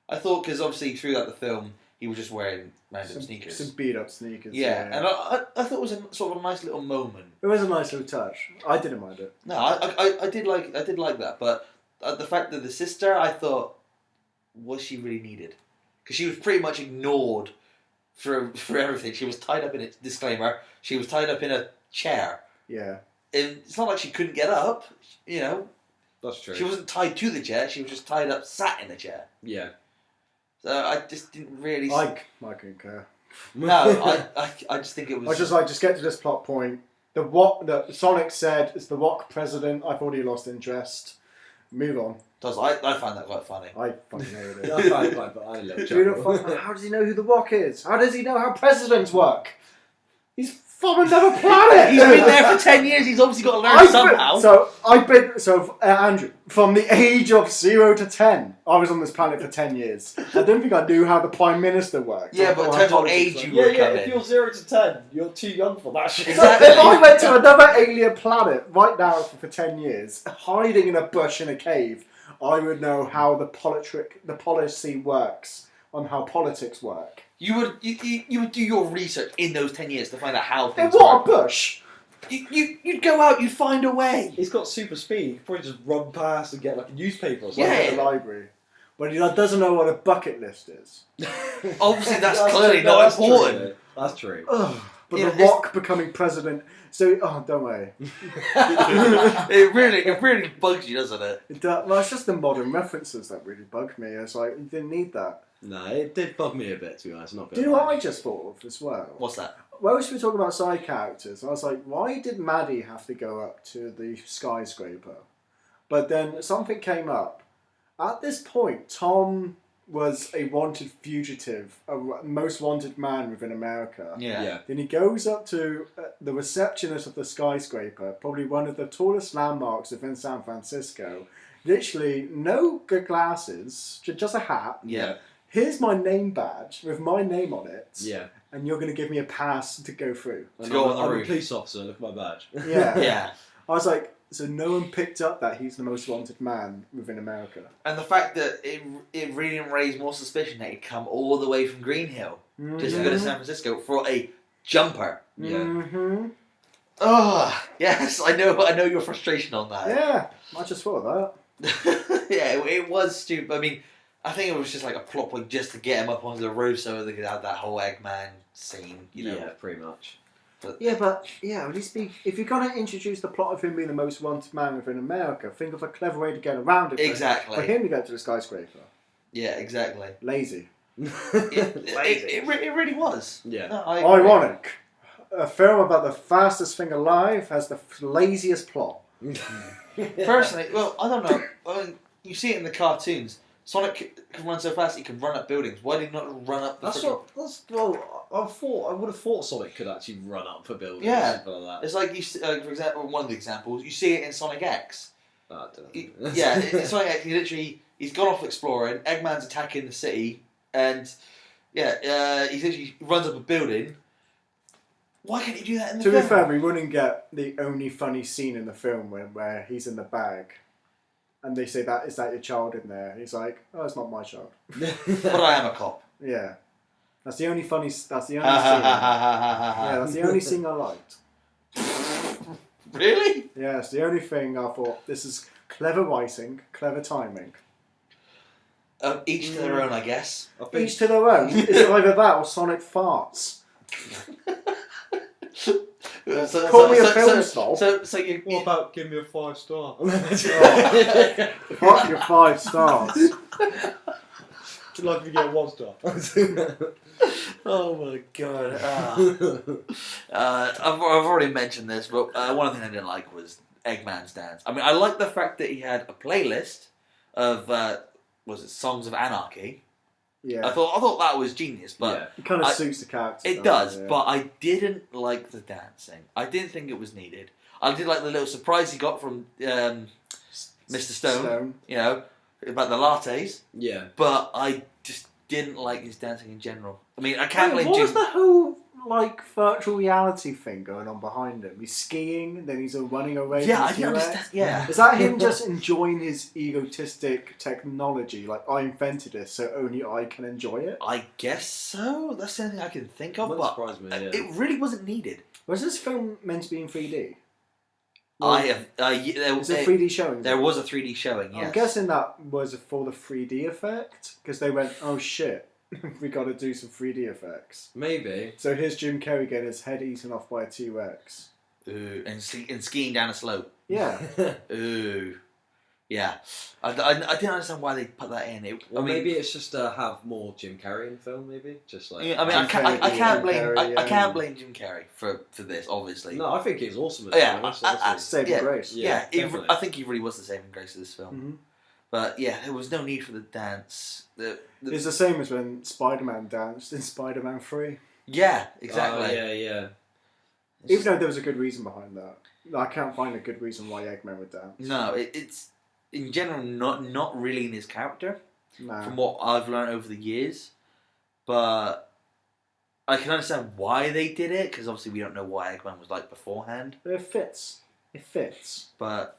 I thought, because obviously throughout the film, he was just wearing random sneakers. Some beat-up sneakers. Yeah, and I thought it was a sort of a nice little moment. It was a nice little touch. I didn't mind it. No, I did like that, but the fact that the sister, I thought, was she really needed? Because she was pretty much ignored for everything. She was tied up in a disclaimer. She was tied up in a chair. Yeah. And it's not like she couldn't get up. That's true. She wasn't tied to the chair. She was just tied up, sat in a chair. Yeah. So I just didn't really. I concur. No, I just think it was. I just like, just get to this plot point. The Sonic said is the Rock president. I've already lost interest. Move on. I found that quite funny. I fucking hated it. I found it quite funny. How does he know who the Rock is? How does he know how presidents work? He's from another planet. He's been there for 10 years. He's obviously got to learn somehow. Andrew, from the age of 0 to 10, I was on this planet for 10 years. I don't think I knew how the Prime Minister worked. Yeah, but it depends what age you were coming. If you're 0 to 10, you're too young for that shit. Exactly. If I went to another alien planet right now for 10 years, hiding in a bush in a cave, I would know how the policy works, on how politics work. You would do your research in those 10 years to find out how In things what, work. a bush? You'd go out, you'd find a way. He's got super speed. He could probably just run past and get like a newspaper or something. Yeah. At the library. But he doesn't know what a bucket list is. Obviously, that's clearly not important. True, that's true. Ugh, but Yeah, The Rock becoming president. So, don't worry. It really bugs you, doesn't it? Well, it's just the modern references that really bugged me. It's like, you didn't need that. No, it did bug me a bit, to be honest. Do you know what I just thought of as well? What's that? Well, we should be talking about side characters. I was like, why did Maddie have to go up to the skyscraper? But then something came up. At this point, Tom was a wanted fugitive, a most wanted man within America. Yeah. Then he goes up to the receptionist of the skyscraper, probably one of the tallest landmarks within San Francisco. Literally, no good glasses, just a hat. Yeah. Here's my name badge with my name on it. Yeah. And you're going to give me a pass to go through. To go on the I'm roof. a police officer, look at my badge. Yeah. Yeah. I was like, so no one picked up that he's the most wanted man within America. And the fact that it really raised more suspicion that he'd come all the way from Green Hill just to go to San Francisco for a jumper. Yeah. Mm-hmm. Oh, yes, I know your frustration on that. Yeah, I just thought of that. Yeah, it was stupid. I mean, I think it was just like a plot point just to get him up onto the roof so they could have that whole Eggman scene, you know. Yeah, pretty much. But at least if you're going to introduce the plot of him being the most wanted man within America, think of a clever way to get around it. Exactly. For him to get to the skyscraper. Yeah, exactly. Lazy. It really was. Yeah. No, I agree. Ironic. A film about the fastest thing alive has the laziest plot. Personally, well, I don't know. I mean, you see it in the cartoons. Sonic can run so fast he can run up buildings. Why did he not run up the I would have thought Sonic could actually run up a building. Yeah. Or something like that. It's like, you see, for example, one of the examples, you see it in Sonic X. I don't know. Yeah, in Sonic X, he's gone off exploring, Eggman's attacking the city, and he literally runs up a building. Why can't he do that in the To film? be fair, we wouldn't get the only funny scene in the film where he's in the bag. And they say, is that your child in there? He's like, oh, it's not my child. But I am a cop. Yeah. That's the only scene. Yeah, that's the only scene I liked. Really? Yeah, it's the only thing I thought, this is clever writing, clever timing. Each to their own, I guess. Each to their own. Is it either that or Sonic farts? Call me a film snob. So you. What about give me a 5-star? Fuck your 5 stars. Would you like to get 1 star? Oh my god. I've already mentioned this, but one thing I didn't like was Eggman's dance. I mean, I like the fact that he had a playlist of Songs of Anarchy. Yeah. I thought that was genius, but it kind of suits the character. It does, but I didn't like the dancing. I didn't think it was needed. I did like the little surprise he got from Mr. Stone. You know, about the lattes. Yeah. But I just didn't like his dancing in general. I mean, I can't blame What Jim. was the whole virtual reality thing going on behind him? He's skiing, and then he's running away. Yeah, from I didn't T-Rex. understand. Yeah. Is that him just enjoying his egotistic technology? Like, I invented this, so only I can enjoy it? I guess so. That's the only thing I can think of. Wouldn't But surprise me, yeah. it really wasn't needed. Was this film meant to be in 3D? Is it 3D showing? There was a 3D showing, yes. I'm guessing that was for the 3D effect, because they went, oh shit, we got to do some 3D effects. Maybe. So here's Jim Carrey getting his head eaten off by a T-Rex. Ooh, and skiing down a slope. Yeah. Ooh. Yeah. I didn't understand why they put that in. Maybe it's just to have more Jim Carrey in the film, maybe? Just like... Yeah, I mean, I can't blame Jim Carrey for this, obviously. No, I think it's awesome. Saving grace. Yeah, I think he really was the saving grace of this film. Mm-hmm. But yeah, there was no need for the dance. It's the same as when Spider-Man danced in Spider-Man 3. Yeah, exactly. Yeah. Even though there was a good reason behind that. I can't find a good reason why Eggman would dance. No, it's in general not really in his character, Nah. from what I've learned over the years. But I can understand why they did it, because obviously we don't know what Eggman was like beforehand. But it fits. But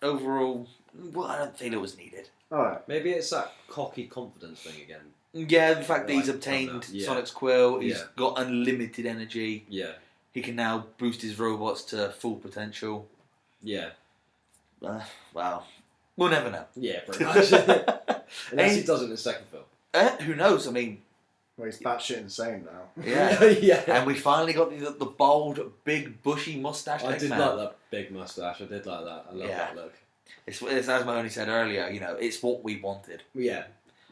overall, well, I don't think it was needed. Alright. Maybe it's that cocky confidence thing again. Yeah, the fact that he's Like, obtained yeah. Sonic's quill, he's Yeah. got unlimited energy. Yeah. He can now boost his robots to full potential. Yeah. Wow. We'll never know. Yeah, pretty much. Unless he does it in the second film. Who knows? I mean... Well, he's batshit insane now. Yeah. Yeah. And we finally got the bold, big, bushy mustache. I did Eggman. like that big moustache. I did like that. I love that look. It's as I only said earlier, you know, it's what we wanted. Yeah.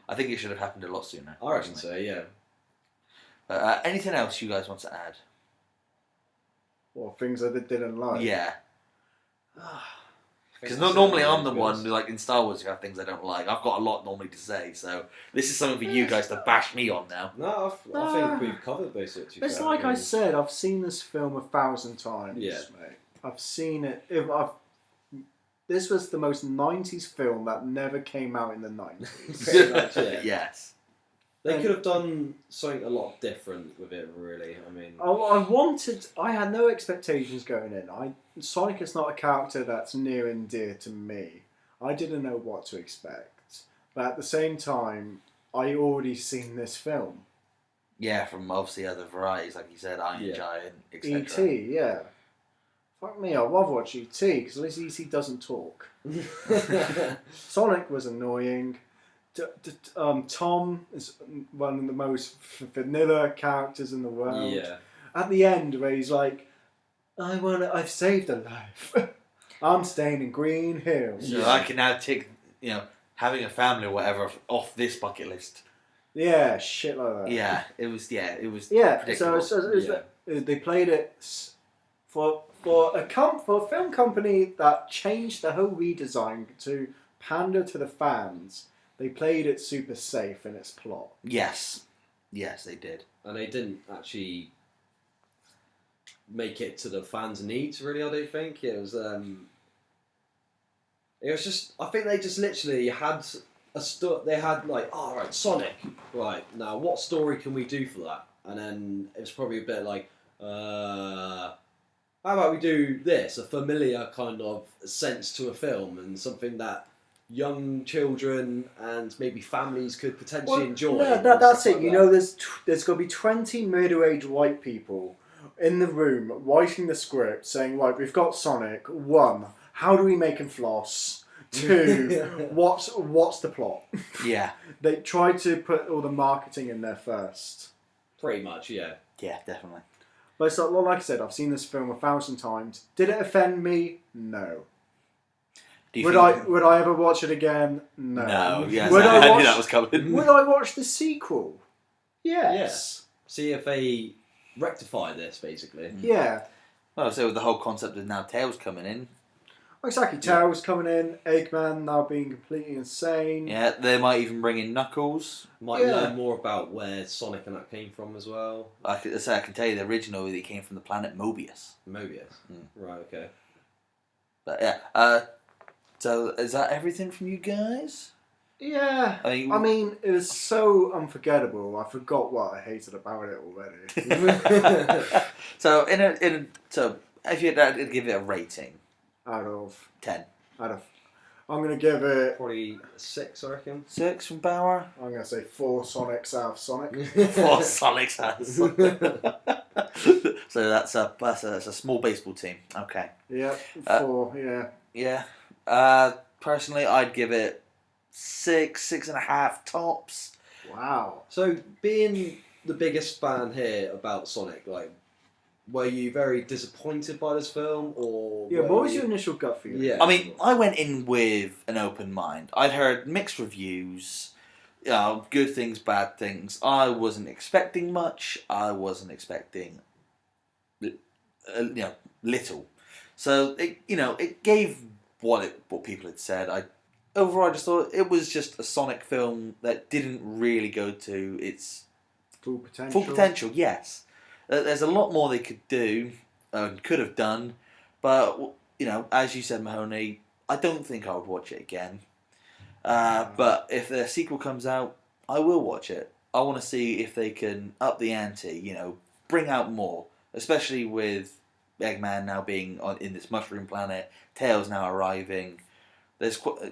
I think it should have happened a lot sooner. I reckon so, yeah. Anything else you guys want to add? Or things I didn't like. Yeah. Because normally I'm the one who, like in Star Wars, who have things I don't like. I've got a lot normally to say, so this is something for you guys to bash me on now. No, I think we've covered basically. It's like I said, I've seen this film 1,000 times. Yeah. Mate. I've seen it. This was the most 90s film that never came out in the 90s. Pretty much, yeah. Yes. They could have done something a lot different with it, really. I mean... I had no expectations going in. Sonic is not a character that's near and dear to me. I didn't know what to expect. But at the same time, I already seen this film. Yeah, from obviously other varieties, like you said, Iron Giant, etc. E.T., yeah. Fuck me, I'd rather watch E.T. because at least E.T. doesn't talk. Sonic was annoying. Tom is one of the most vanilla characters in the world. Yeah. At the end, where he's like, I've saved a life. I'm staying in Green Hills. So I can now tick, having a family or whatever off this bucket list. Yeah, shit like that. Yeah, it was. Yeah, so they played it for a film company that changed the whole redesign to pander to the fans. They played it super safe in its plot. Yes, they did. And they didn't actually make it to the fans' needs, really. I don't think it was. It was just. I think they just literally had they had like, oh, right, Sonic. Right, now what story can we do for that? And then it was probably a bit like, how about we do this? A familiar kind of sense to a film and something that young children and maybe families could potentially enjoy. Yeah, that's it. Like there's going to be 20 middle-aged white people in the room writing the script saying, right, we've got Sonic. 1, how do we make him floss? 2, what's the plot? Yeah. They tried to put all the marketing in there first. Pretty much, yeah. Yeah, definitely. But it's like I said, I've seen this film 1,000 times. Did it offend me? No. Would I ever watch it again? No. No, yes, I knew that was coming. Would I watch the sequel? Yes. See if they rectify this, basically. Yeah. Well, so with the whole concept of now Tails coming in. Exactly, Tails coming in, Eggman now being completely insane. Yeah, they might even bring in Knuckles. Might learn more about where Sonic and that came from as well. I can tell you the original, it came from the planet Mobius. Mobius? Right, okay. But yeah, so is that everything from you guys? Yeah. I mean, it was so unforgettable. I forgot what I hated about it already. So so if you had to give it a rating, out of 10, I'm gonna give it probably 6, I reckon. 6 from Bauer. I'm gonna say 4 Sonics out of Sonic. 4 Sonics out of Sonic. So that's a small baseball team. Okay. Yeah, 4. Yeah. Personally, I'd give it 6.5 tops. Wow. So, being the biggest fan here about Sonic, like, were you very disappointed by this film, or what was your initial gut feeling? Yeah. I mean, I went in with an open mind. I'd heard mixed reviews, good things, bad things. I wasn't expecting much. I wasn't expecting, little. So it gave what people had said. Overall, I just thought it was just a Sonic film that didn't really go to its full potential. Full potential, yes. There's a lot more they could do, could have done, but as you said, Mahoney, I don't think I would watch it again. But if the sequel comes out, I will watch it. I want to see if they can up the ante, bring out more, especially with Eggman now being in this mushroom planet, Tails now arriving.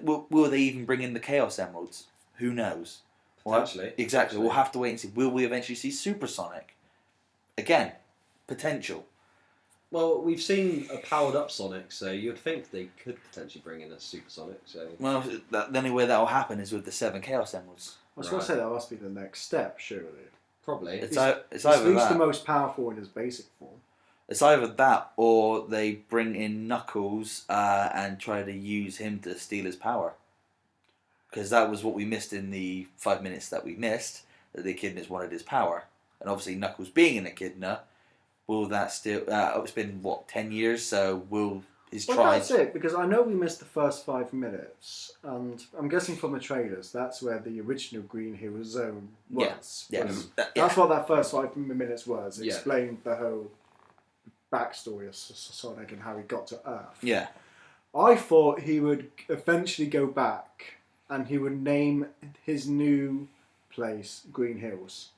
Will they even bring in the Chaos Emeralds? Who knows? Potentially. Exactly. We'll have to wait and see. Will we eventually see Super Sonic? Again, potential. Well, we've seen a powered up Sonic, so you'd think they could potentially bring in a Super Sonic. So well, the only way that will happen is with the 7 Chaos Emeralds. I was going to say that must be the next step, surely. Probably. It's at least the most powerful in his basic form. It's either that or they bring in Knuckles and try to use him to steal his power. Because that was what we missed in the 5 minutes that we missed, that the Echidnas wanted his power. And obviously Knuckles being an Echidna, will that still... it's been, 10 years, so will his tribe... That's it, because I know we missed the first 5 minutes, and I'm guessing from the trailers, that's where the original Green Hill Zone was. Yeah. That's what that first 5 minutes was. It Yeah. explained the whole backstory of Sonic and how he got to Earth. Yeah. I thought he would eventually go back and he would name his new place Green Hills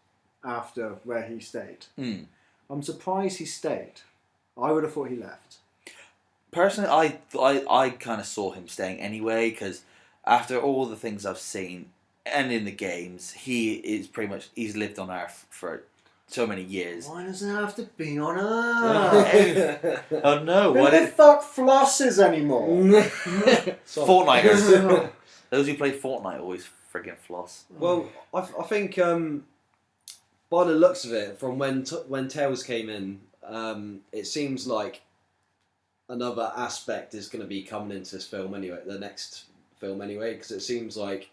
after where he stayed. I'm surprised he stayed. I would have thought he left. Personally, I kind of saw him staying anyway, because after all the things I've seen and in the games, he's lived on Earth for so many years. Why does it have to be on Earth? Oh no! Who the fuck flosses anymore? Fortniters. Those who play Fortnite always friggin' floss. Well, I think by the looks of it, from when Tails came in, it seems like another aspect is going to be coming into this film anyway, the next film anyway, because it seems like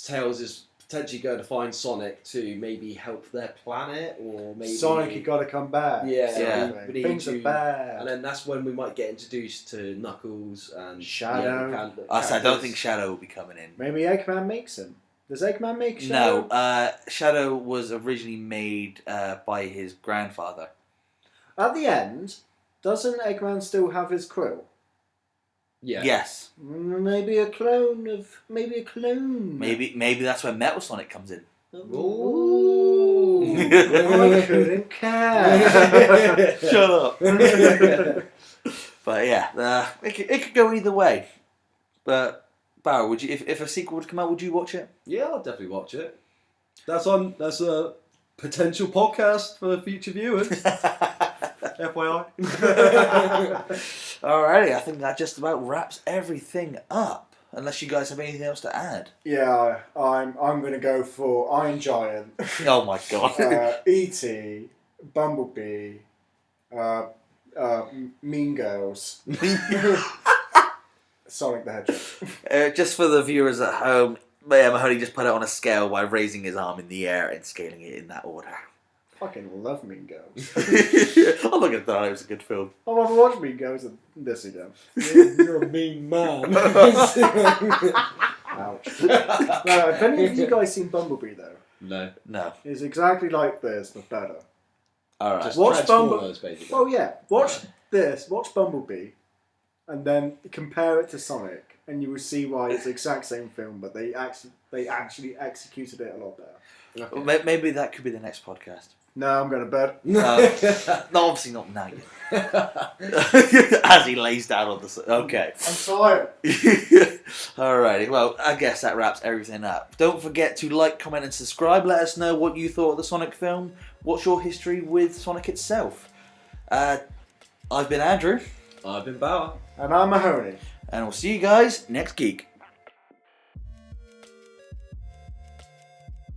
Tails is potentially going to find Sonic to maybe help their planet, or maybe Sonic, you got to come back. Yeah. We need Things are bad. and then that's when we might get introduced to Knuckles and Shadow. I don't think Shadow will be coming in. Maybe Eggman makes him. Does Eggman make Shadow? No, Shadow was originally made by his grandfather. At the end, doesn't Eggman still have his krill? Yeah. Yes. Maybe a clone of... Maybe a clone. Maybe that's where Metal Sonic comes in. Ooh. I couldn't care. Shut up. But yeah, it could go either way. But Barrow, would you, if a sequel would come out, would you watch it? Yeah, I'll definitely watch it. That's a potential podcast for future viewers. FYI. Alrighty, I think that just about wraps everything up. Unless you guys have anything else to add. Yeah, I'm going to go for Iron Giant. Oh my god. E.T., Bumblebee, Mean Girls, Sonic the Hedgehog. Just for the viewers at home, Mahoney just put it on a scale by raising his arm in the air and scaling it in that order. Fucking love Mean Girls. I'm not gonna die, it was a good film. I want to watch Mean Girls and this again. You're a mean man. Ouch. No, have any of you guys seen Bumblebee though? No. It's exactly like this, but better. Alright. Just Watch Transformers, basically. Well, yeah. Watch Bumblebee, and then compare it to Sonic, and you will see why it's the exact same film, but they actually executed it a lot better. Okay. Well, maybe that could be the next podcast. No, I'm going to bed. No, obviously not now yet. As he lays down on the... Okay. I'm tired. Alrighty, well, I guess that wraps everything up. Don't forget to like, comment and subscribe. Let us know what you thought of the Sonic film. What's your history with Sonic itself? I've been Andrew. I've been Bauer. And I'm Mahoney. And we'll see you guys next geek.